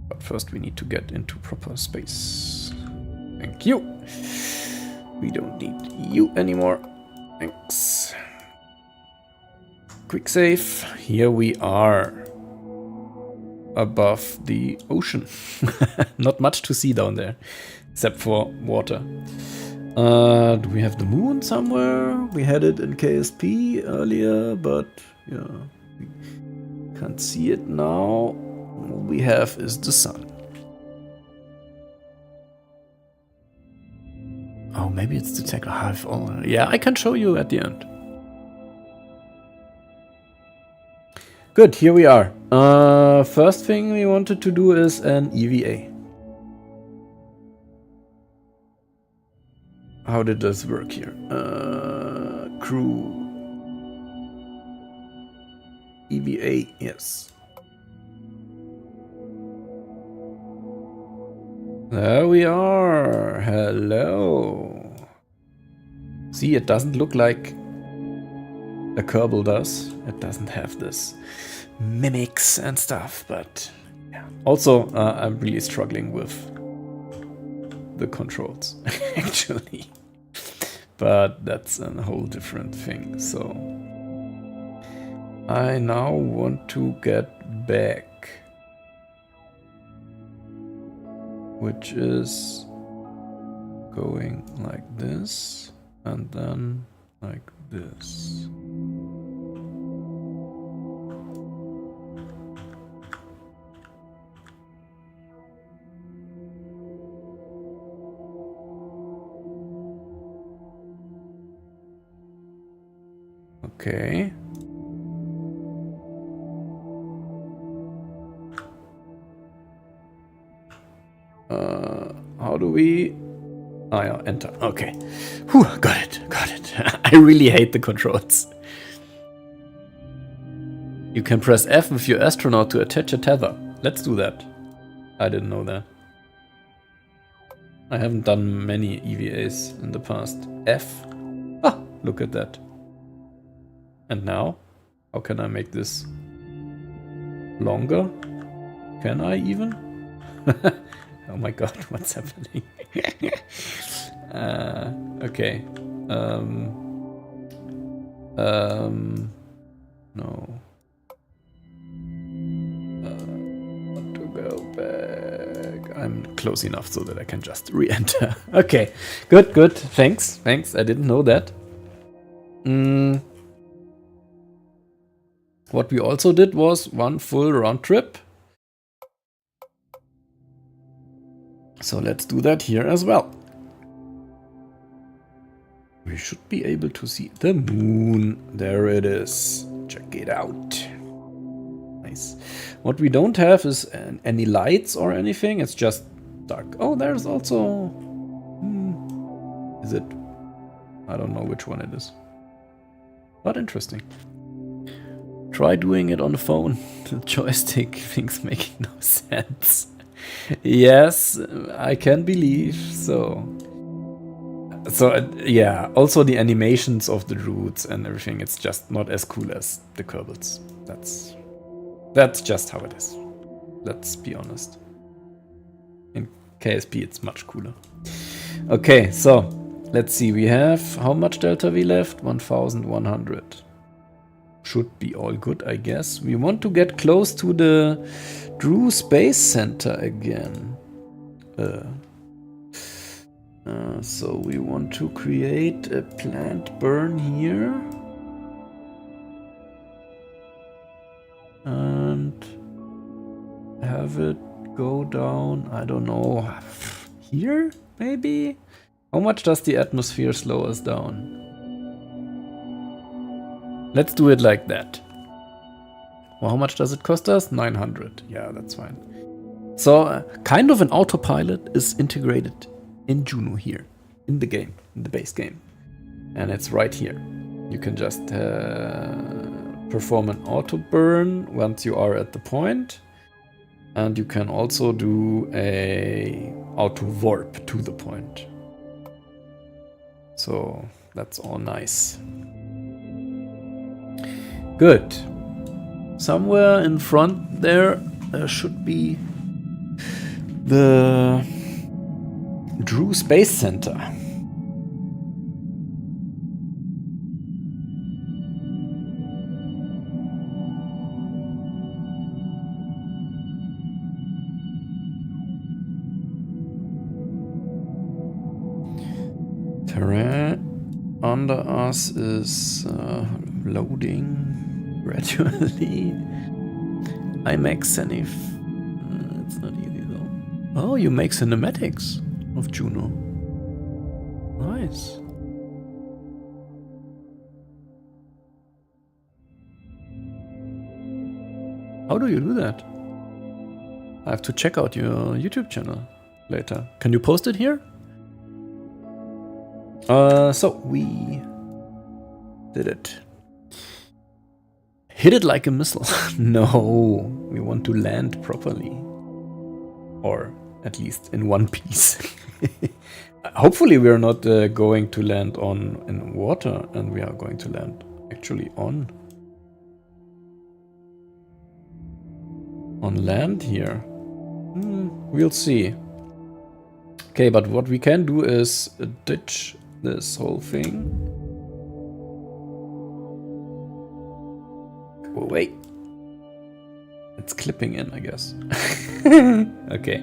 But first we need to get into proper space. Thank you. We don't need you anymore. Thanks. Quick save. Here we are. Above the ocean. Not much to see down there, except for water. Do we have the moon somewhere? We had it in KSP earlier, but yeah, we can't see it now. All we have is the sun. Oh, maybe it's the tech. Yeah, I can show you at the end. Good, here we are. First thing we wanted to do is an EVA. How did this work here? Crew. EVA, yes. There we are. Hello. See, it doesn't look like a Kerbal does. It doesn't have this mimics and stuff, but yeah. Also, I'm really struggling with the controls, actually. But that's a whole different thing. So I now want to get back, which is going like this and then like this. Okay. How do we... Oh yeah, enter. Okay. Whew, got it. I really hate the controls. You can press F with your astronaut to attach a tether. Let's do that. I didn't know that. I haven't done many EVAs in the past. F. Ah, look at that. And now? How can I make this longer? Can I even? Oh my god, what's happening? Okay. No. To go back. I'm close enough so that I can just re-enter. Okay, good. Thanks. I didn't know that. What we also did was one full round trip. So let's do that here as well. We should be able to see the moon. There it is. Check it out. Nice. What we don't have is any lights or anything. It's just dark. Oh, there's also... Is it? I don't know which one it is. But interesting. Try doing it on the phone. The joystick thing's making no sense. Yes, I can believe so. So yeah, also the animations of the roots and everything, it's just not as cool as the Kerbals. That's just how it is. Let's be honest. In KSP it's much cooler. Okay, so let's see. We have how much delta V left? 1100. Should be all good, I guess. We want to get close to the Drew Space Center again. So we want to create a plant burn here. And have it go down, I don't know, here maybe? How much does the atmosphere slow us down? Let's do it like that. Well, how much does it cost us? 900. Yeah, that's fine. So kind of an autopilot is integrated in Juno here, in the game, in the base game. And it's right here. You can just perform an auto burn once you are at the point. And you can also do a auto warp to the point. So that's all nice. Good. Somewhere in front there should be the Drew Space Center. Terrain under us is loading gradually. IMAX Zenith. It's not easy though. Oh, you make cinematics of Juno. Nice. How do you do that? I have to check out your YouTube channel later. Can you post it here? So we did it. Hit it like a missile. No, we want to land properly. Or at least in one piece. Hopefully we're not going to land in water, and we are going to land actually on land here. We'll see. Okay, but what we can do is ditch this whole thing. Go away. It's clipping in, I guess. Okay.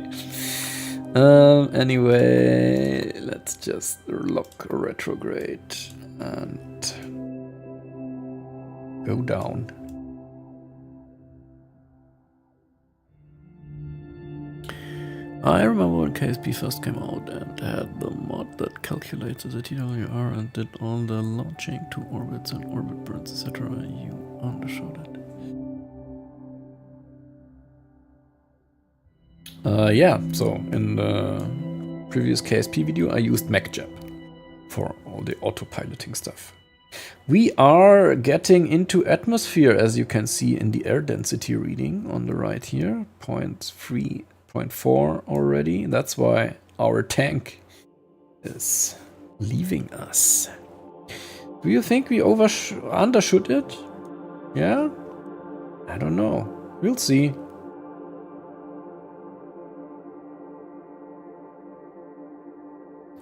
Anyway, let's just lock retrograde and go down. I remember when KSP first came out and had the mod that calculated the TWR and did all the launching to orbits and orbit burns, etc. You undershot it. Yeah, so in the previous KSP video I used MacJab for all the autopiloting stuff. We are getting into atmosphere, as you can see in the air density reading on the right here, 0.3, 0.4 already. That's why our tank is leaving us. Do you think we undershoot it? Yeah? I don't know. We'll see.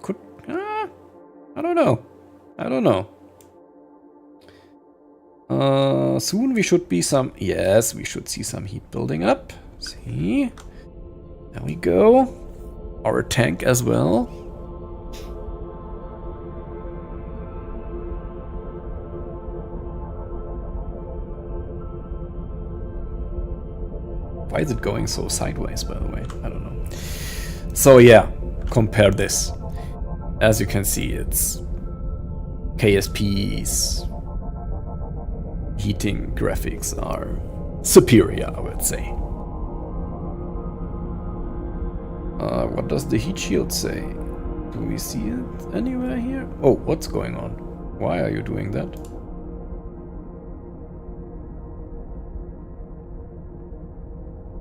Could... I don't know. I don't know. Soon we should be some... Yes, we should see some heat building up. See? There we go. Our tank as well. Why is it going so sideways, by the way? I don't know. So yeah, compare this. As you can see, it's KSP's heating graphics are superior, I would say. What does the heat shield say? Do we see it anywhere here? Oh, what's going on? Why are you doing that?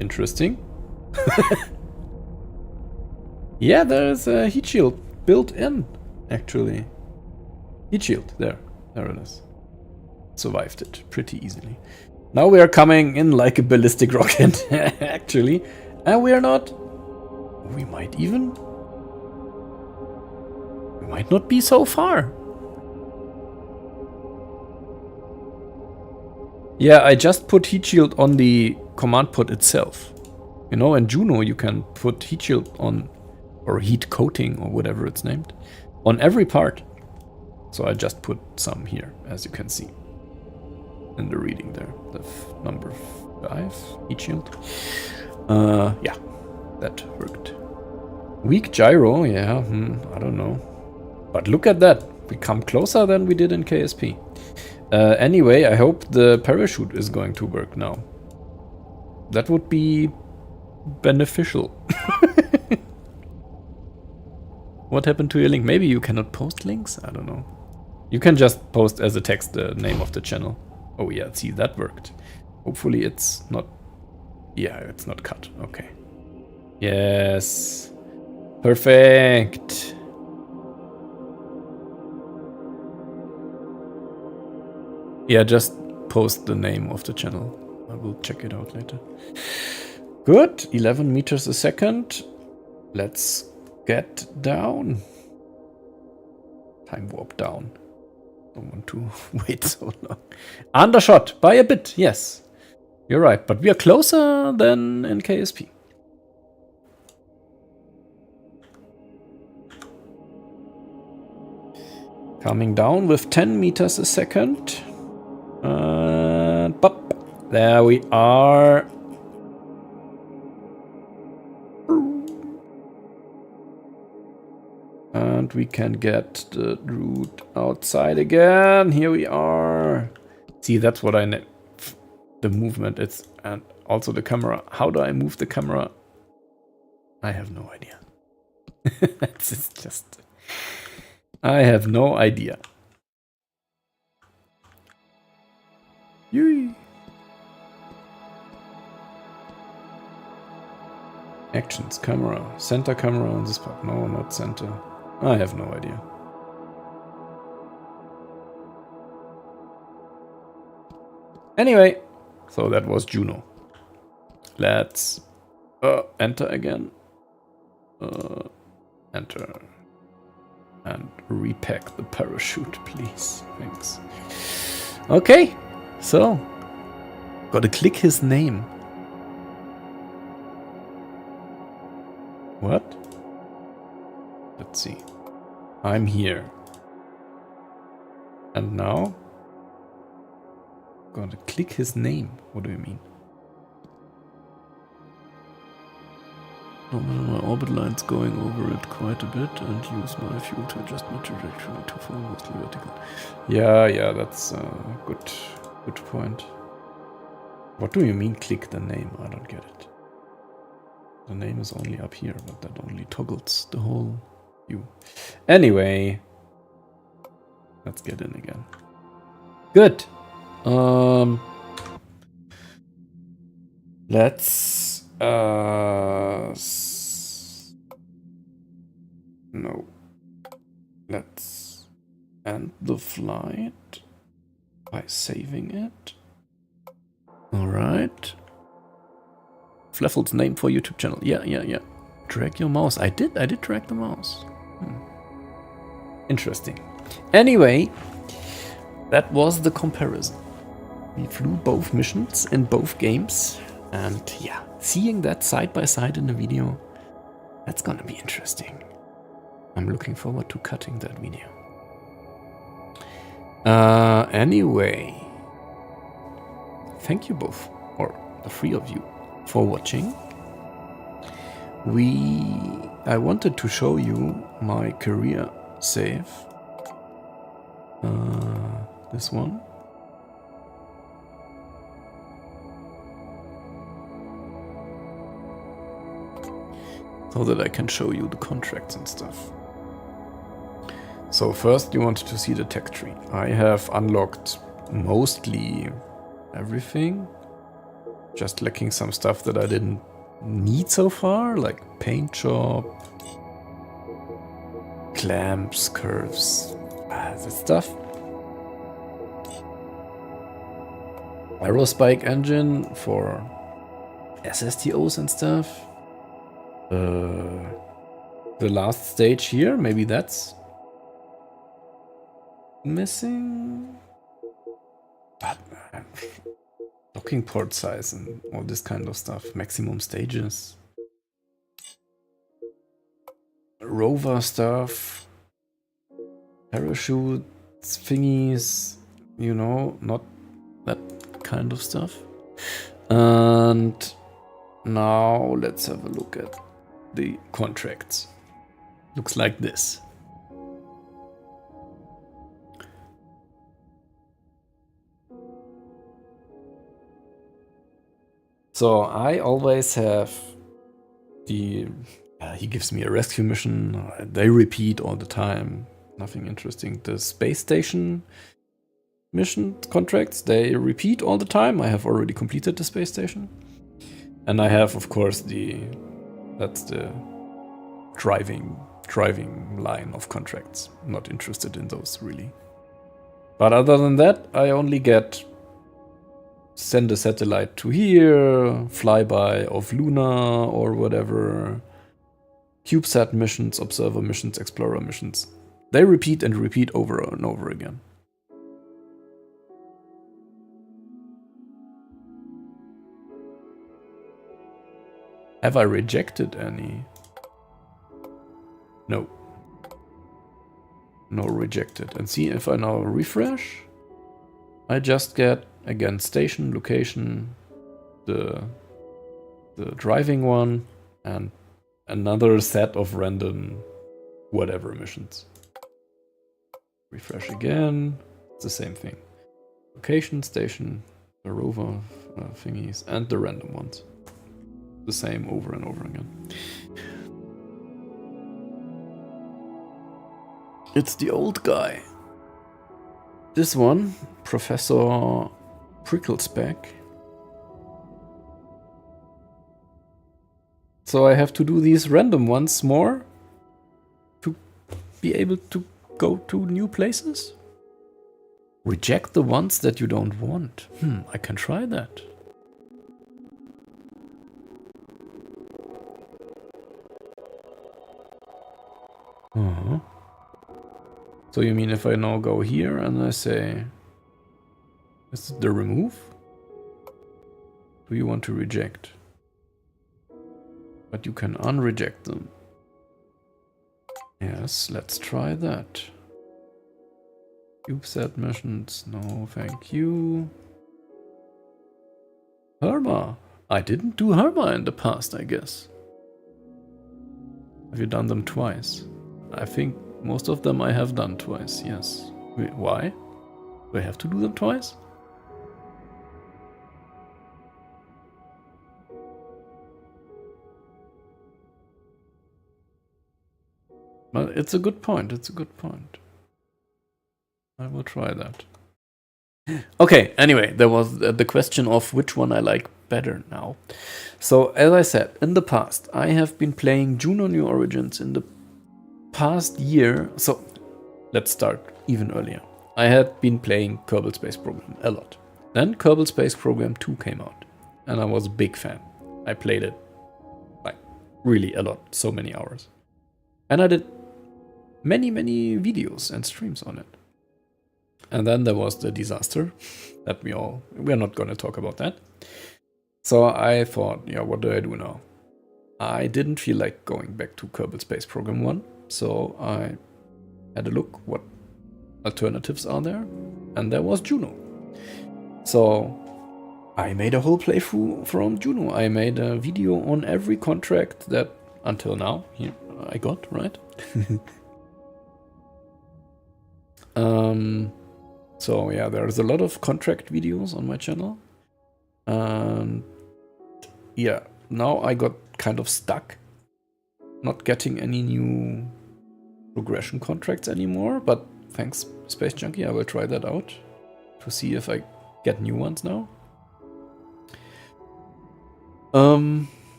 Interesting. Yeah, there's a heat shield built in, actually. Heat shield, there it is. Survived it pretty easily. Now we are coming in like a ballistic rocket, actually. And we are not... We might not be so far. Yeah, I just put heat shield on the command pod itself. You know, in Juno you can put heat shield on, or heat coating, or whatever it's named, on every part. So I just put some here, as you can see in the reading there. The number 5 heat shield. Yeah, that worked. Weak gyro, yeah, I don't know. But look at that, we come closer than we did in KSP. Anyway, I hope the parachute is going to work now. That would be beneficial. What happened to your link? Maybe you cannot post links? I don't know. You can just post as a text the name of the channel. Oh yeah, see, that worked. Hopefully it's not... Yeah, it's not cut. Okay. Yes. Perfect. Yeah, just post the name of the channel. I will check it out later. Good. 11 meters a second. Let's get down. Time warp down. Don't want to wait so long. Undershot by a bit, yes. You're right, but we are closer than in KSP. Coming down with 10 meters a second. Pop. There we are. And we can get the route outside again. Here we are. See, that's what I need. The movement, it's, and also the camera. How do I move the camera? I have no idea. That's just... I have no idea. Yui. Actions, camera, center camera on this part. No, not center. I have no idea. Anyway, so that was Juno. Let's enter again. Enter. And repack the parachute, please. Thanks. Okay, so gotta click his name. What? Let's see. I'm here. And now? Gotta click his name. What do you mean? My orbit line's going over it quite a bit and use my fuel to adjust my trajectory to fall mostly vertical. Yeah, that's a good point. What do you mean click the name? I don't get it. The name is only up here, but that only toggles the whole view. Anyway, let's get in again. Good. Let's no. Let's end the flight by saving it. All right. Fleffel's name for YouTube channel. Yeah. Drag your mouse. I did drag the mouse. Interesting. Anyway, that was the comparison. We flew both missions in both games. And yeah, seeing that side by side in the video, that's gonna be interesting. I'm looking forward to cutting that video. Anyway, thank you both, or the three of you, for watching. I wanted to show you my career save. This one. So that I can show you the contracts and stuff. So first you wanted to see the tech tree. I have unlocked mostly everything. Just lacking some stuff that I didn't need so far, like paint job, clamps, curves, that stuff. Aerospike engine for SSTOs and stuff. The last stage here, maybe that's missing. But docking port size and all this kind of stuff. Maximum stages. Rover stuff. Parachutes, thingies, you know, not that kind of stuff. And now let's have a look at the contracts. Looks like this. So I always have the... he gives me a rescue mission. They repeat all the time. Nothing interesting. The space station mission contracts, they repeat all the time. I have already completed the space station. And I have, of course, that's the driving line of contracts. Not interested in those, really. But other than that, I only get send a satellite to here, flyby of Luna or whatever, CubeSat missions, observer missions, explorer missions. They repeat and repeat over and over again. Have I rejected any? No. No rejected. And see, if I now refresh, I just get, again, station, location, the driving one, and another set of random whatever missions. Refresh again, it's the same thing. Location, station, the rover thingies, and the random ones. The same over and over again. It's the old guy. This one, Professor Pricklesback. So I have to do these random ones more to be able to go to new places? Reject the ones that you don't want. I can try that. So you mean if I now go here and I say, is it the remove? Do you want to reject? But you can unreject them. Yes, let's try that. CubeSat missions, no thank you. Herma. I didn't do Herma in the past, I guess. Have you done them twice? I think most of them I have done twice, yes. Why? Do I have to do them twice? Well, it's a good point, it's a good point. I will try that. Okay, anyway, there was the question of which one I like better now. So, as I said, in the past, I have been playing Juno New Origins in the past year. So, let's start even earlier. I had been playing Kerbal Space Program a lot. Then Kerbal Space Program 2 came out, and I was a big fan. I played it, like, really a lot, so many hours. And I did many videos and streams on it. And then there was the disaster that we're not going to talk about that. So I thought, yeah, what do I do now? I didn't feel like going back to Kerbal Space Program 1. So I had a look what alternatives are there. And there was Juno. So I made a whole playthrough from Juno. I made a video on every contract that until now I got, right? So yeah, there's a lot of contract videos on my channel. And yeah, now I got kind of stuck not getting any new progression contracts anymore, but thanks Space Junkie, I will try that out to see if I get new ones now.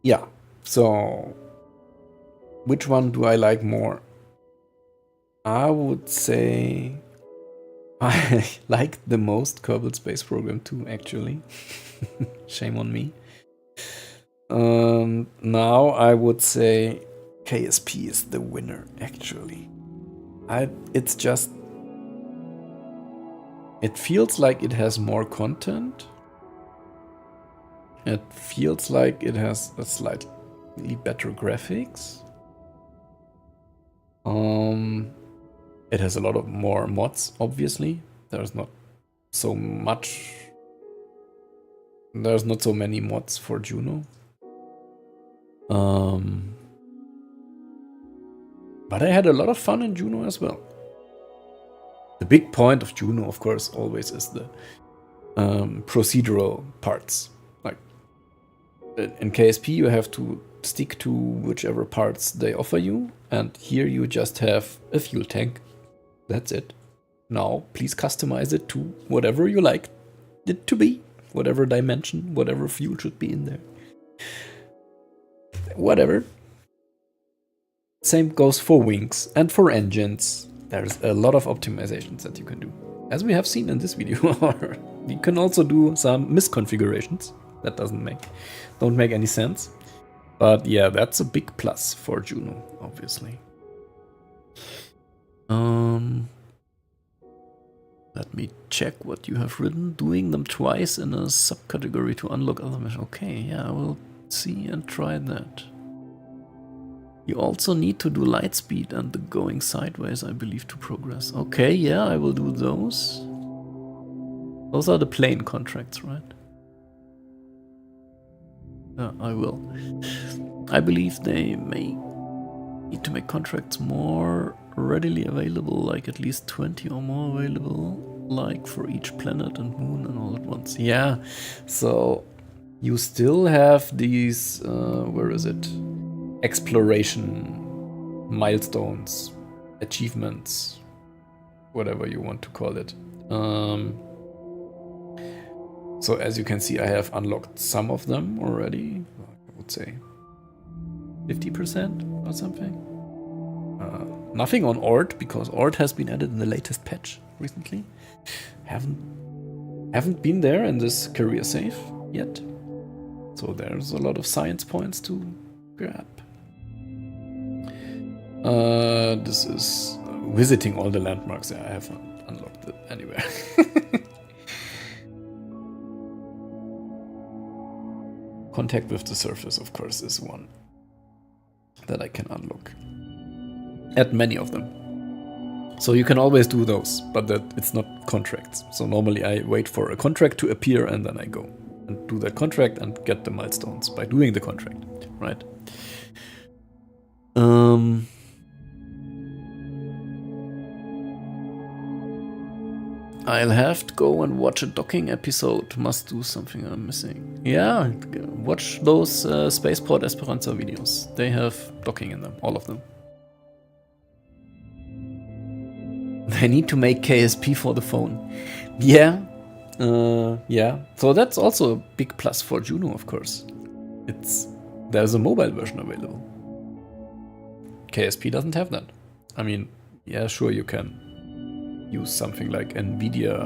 Yeah, so which one do I like more? I would say I like the most Kerbal Space Program 2, actually. Shame on me. Now I would say KSP is the winner, actually. It's just... It feels like it has more content. It feels like it has a slightly better graphics. It has a lot of more mods, obviously. There's not so many mods for Juno. But I had a lot of fun in Juno as well. The big point of Juno, of course, always is the procedural parts. Like in KSP, you have to stick to whichever parts they offer you, and here you just have a fuel tank. That's it. Now, please customize it to whatever you like it to be, whatever dimension, whatever fuel should be in there. Whatever. Same goes for wings and for engines. There's a lot of optimizations that you can do, as we have seen in this video. You can also do some misconfigurations that don't make any sense. But yeah, that's a big plus for Juno, obviously. Let me check what you have written. Doing them twice in a subcategory to unlock other missions. Okay, yeah, I will see and try that. You also need to do light speed and the going sideways, I believe, to progress. Okay, yeah, I will do those. Those are the plain contracts, right? Yeah, I will. I believe they may need to make contracts more readily available, like at least 20 or more available, like for each planet and moon and all at once. Yeah, so you still have these, where is it? Exploration milestones, achievements, whatever you want to call it. So as you can see, I have unlocked some of them already. I would say 50% or something. Nothing on Ord, because Ord has been added in the latest patch recently. Haven't been there in this career save yet. So there's a lot of science points to grab. This is visiting all the landmarks. Yeah, I haven't unlocked it anywhere. Contact with the surface, of course, is one that I can unlock. At many of them. So you can always do those, but that it's not contracts. So normally I wait for a contract to appear and then I go. and do that contract and get the milestones by doing the contract, right? I'll have to go and watch a docking episode. Must do something I'm missing. Yeah, watch those Spaceport Esperanza videos. They have docking in them, all of them. They need to make KSP for the phone. Yeah. Yeah. So that's also a big plus for Juno, of course. There's a mobile version available. KSP doesn't have that. I mean, yeah, sure, you can use something like NVIDIA,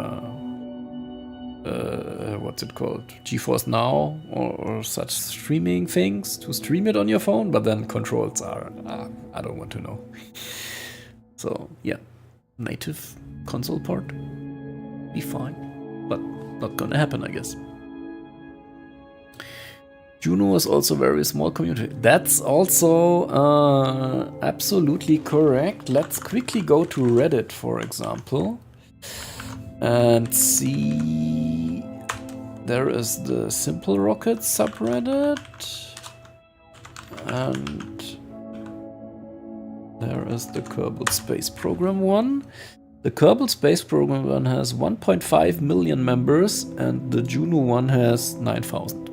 what's it called? GeForce Now or such streaming things to stream it on your phone, but then controls are, I don't want to know. So, yeah, native console port, be fine, but not gonna happen, I guess. Juno is also a very small community. That's also absolutely correct. Let's quickly go to Reddit, for example, and see. There is the Simple Rocket subreddit, and there is the Kerbal Space Program one. The Kerbal Space Program one has 1.5 million members, and the Juno one has 9,000.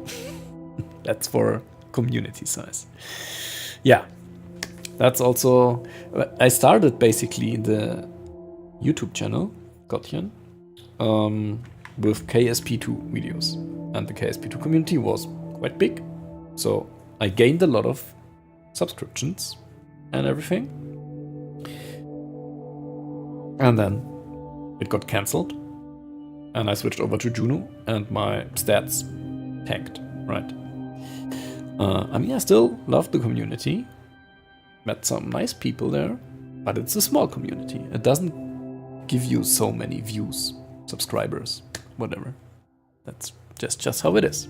That's for community size. Yeah, that's also. I started basically the YouTube channel, Gottchen, with KSP2 videos. And the KSP2 community was quite big. So I gained a lot of subscriptions and everything. And then it got cancelled. And I switched over to Juno and my stats tanked, right? I mean, I still love the community. Met some nice people there, but it's a small community. It doesn't give you so many views, subscribers, whatever. That's just how it is.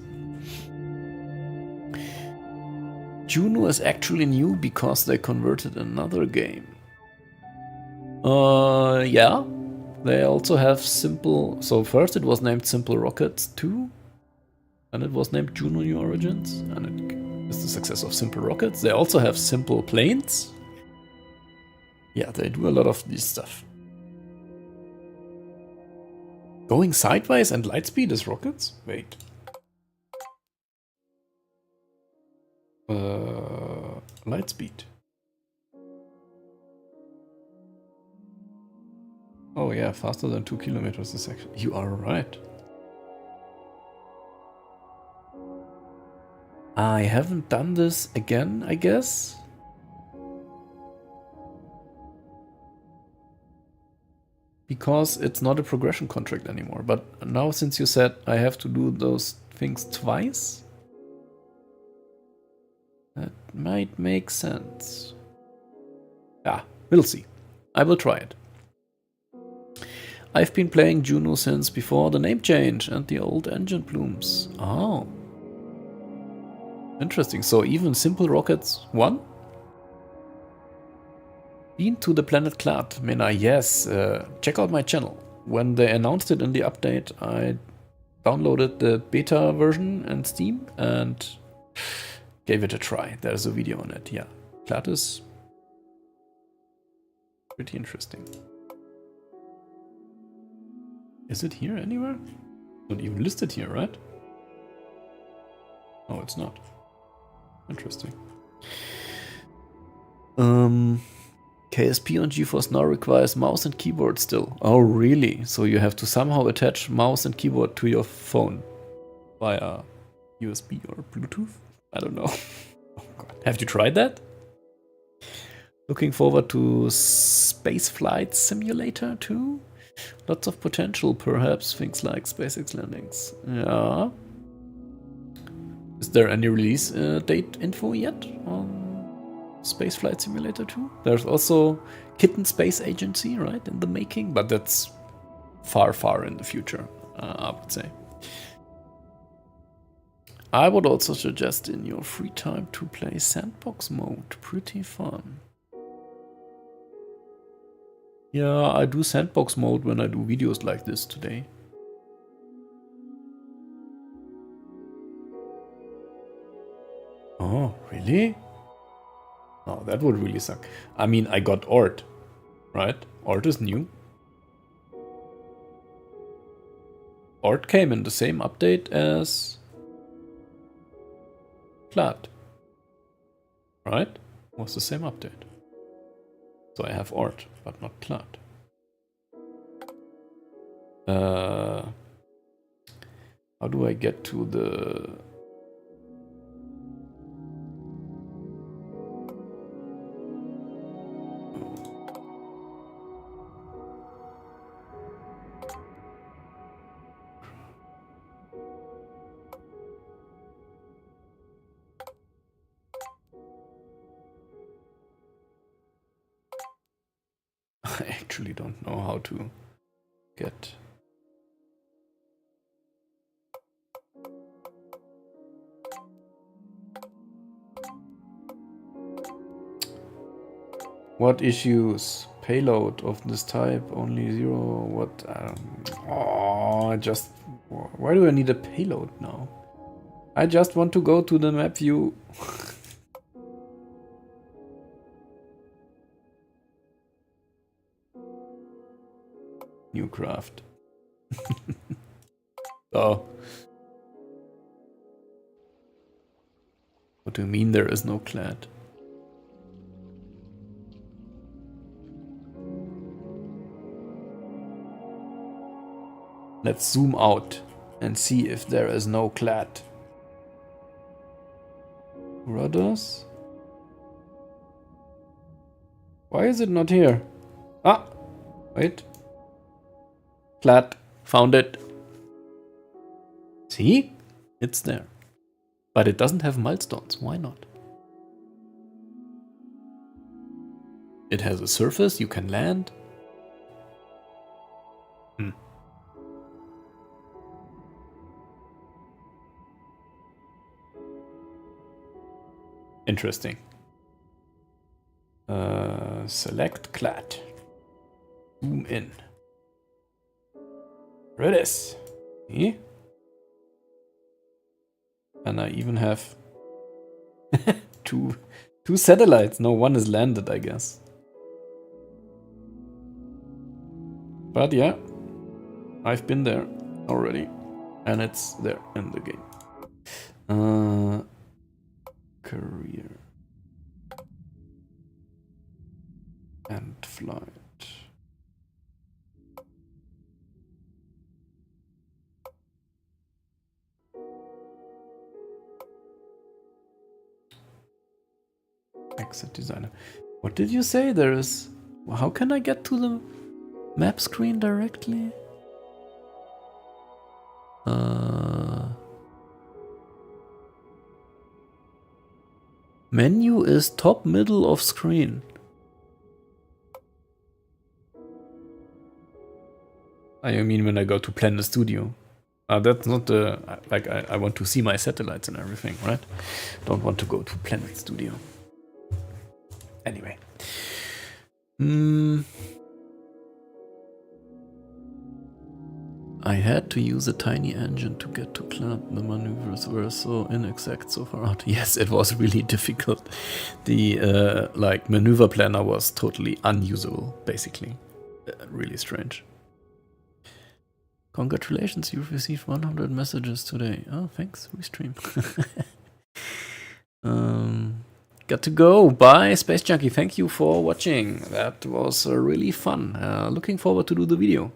Juno is actually new because they converted another game. Yeah. They also have Simple... So first it was named Simple Rockets 2. And it was named Juno New Origins, and it is the success of Simple Rockets. They also have Simple Planes. Yeah, they do a lot of this stuff. Going sideways and lightspeed is rockets? Wait. Lightspeed. Oh yeah, faster than 2 kilometers a second. You are right. I haven't done this again, I guess. Because it's not a progression contract anymore. But now since you said I have to do those things twice, that might make sense. Yeah, we'll see. I will try it. I've been playing Juno since before the name change and the old engine plumes. Oh. Interesting. So even Simple Rockets 1? Been to the planet Klart. Mena, yes. Check out my channel. When they announced it in the update, I downloaded the beta version in Steam and gave it a try. There's a video on it. Yeah. Klart is pretty interesting. Is it here anywhere? Not even listed here, right? No, it's not. Interesting. KSP on GeForce Now requires mouse and keyboard still. Oh, really? So you have to somehow attach mouse and keyboard to your phone via USB or Bluetooth? I don't know. Oh, God. Have you tried that? Looking forward to Spaceflight Simulator 2? Lots of potential, perhaps things like SpaceX landings. Yeah. Is there any release date info yet on Spaceflight Simulator 2? There's also Kitten Space Agency, right, in the making, but that's far, far in the future, I would say. I would also suggest in your free time to play sandbox mode. Pretty fun. Yeah, I do sandbox mode when I do videos like this today. Oh, really? Oh, that would really suck. I mean, I got Ort, right? Ort is new. Ort came in the same update as Clad, right? Was the same update. So I have Ort, but not Clad. How do I get to the... I actually don't know how to get... What issues? Payload of this type, only 0. What? Oh, just... Why do I need a payload now? I just want to go to the map view. New craft. Oh. What do you mean there is no clad? Let's zoom out and see if there is no clad. Rudders? Why is it not here? Ah! Wait. Clad. Found it. See? It's there. But it doesn't have milestones. Why not? It has a surface you can land. Interesting. Select clad. Zoom in. There it is. See? And I even have two satellites. No, one is landed, I guess. But yeah, I've been there already. And it's there in the game. Career. And flight. Exit designer. What did you say? There is... How can I get to the map screen directly? Menu is top middle of screen. I mean when I go to Planet Studio. That's not the... Like, I want to see my satellites and everything, right? Don't want to go to Planet Studio. Anyway. I had to use a tiny engine to get to Clad. The maneuvers were so inexact so far out. Yes, it was really difficult. The like maneuver planner was totally unusable, basically. Really strange. Congratulations, you've received 100 messages today. Oh, thanks, restream. Got to go. Bye, Space Junkie. Thank you for watching. That was really fun. Looking forward to do the video.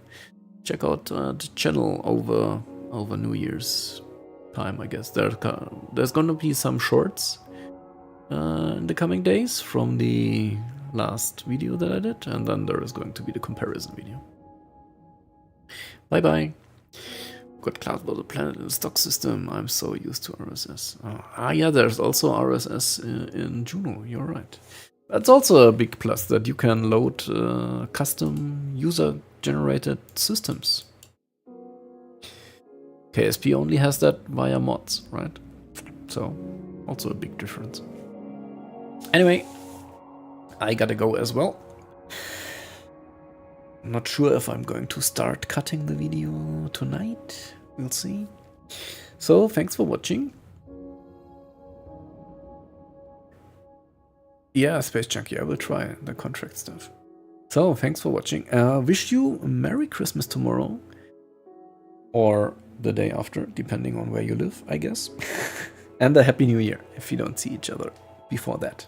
Check out the channel over New Year's time, I guess. There's gonna be some shorts in the coming days from the last video that I did, and then there is going to be the comparison video. Bye bye. Got Cloud was a planet in the stock system. I'm so used to RSS. Yeah, there's also RSS in Juno. You're right. That's also a big plus, that you can load custom user-generated systems. KSP only has that via mods, right? So, also a big difference. Anyway, I gotta go as well. I'm not sure if I'm going to start cutting the video tonight. We'll see. So, thanks for watching. Yeah, Space Junkie, I will try the contract stuff. So, thanks for watching. Wish you a Merry Christmas tomorrow. Or the day after, depending on where you live, I guess. And a Happy New Year, if you don't see each other before that.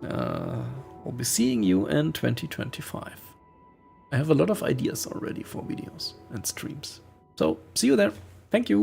We'll be seeing you in 2025. I have a lot of ideas already for videos and streams. So, see you there. Thank you.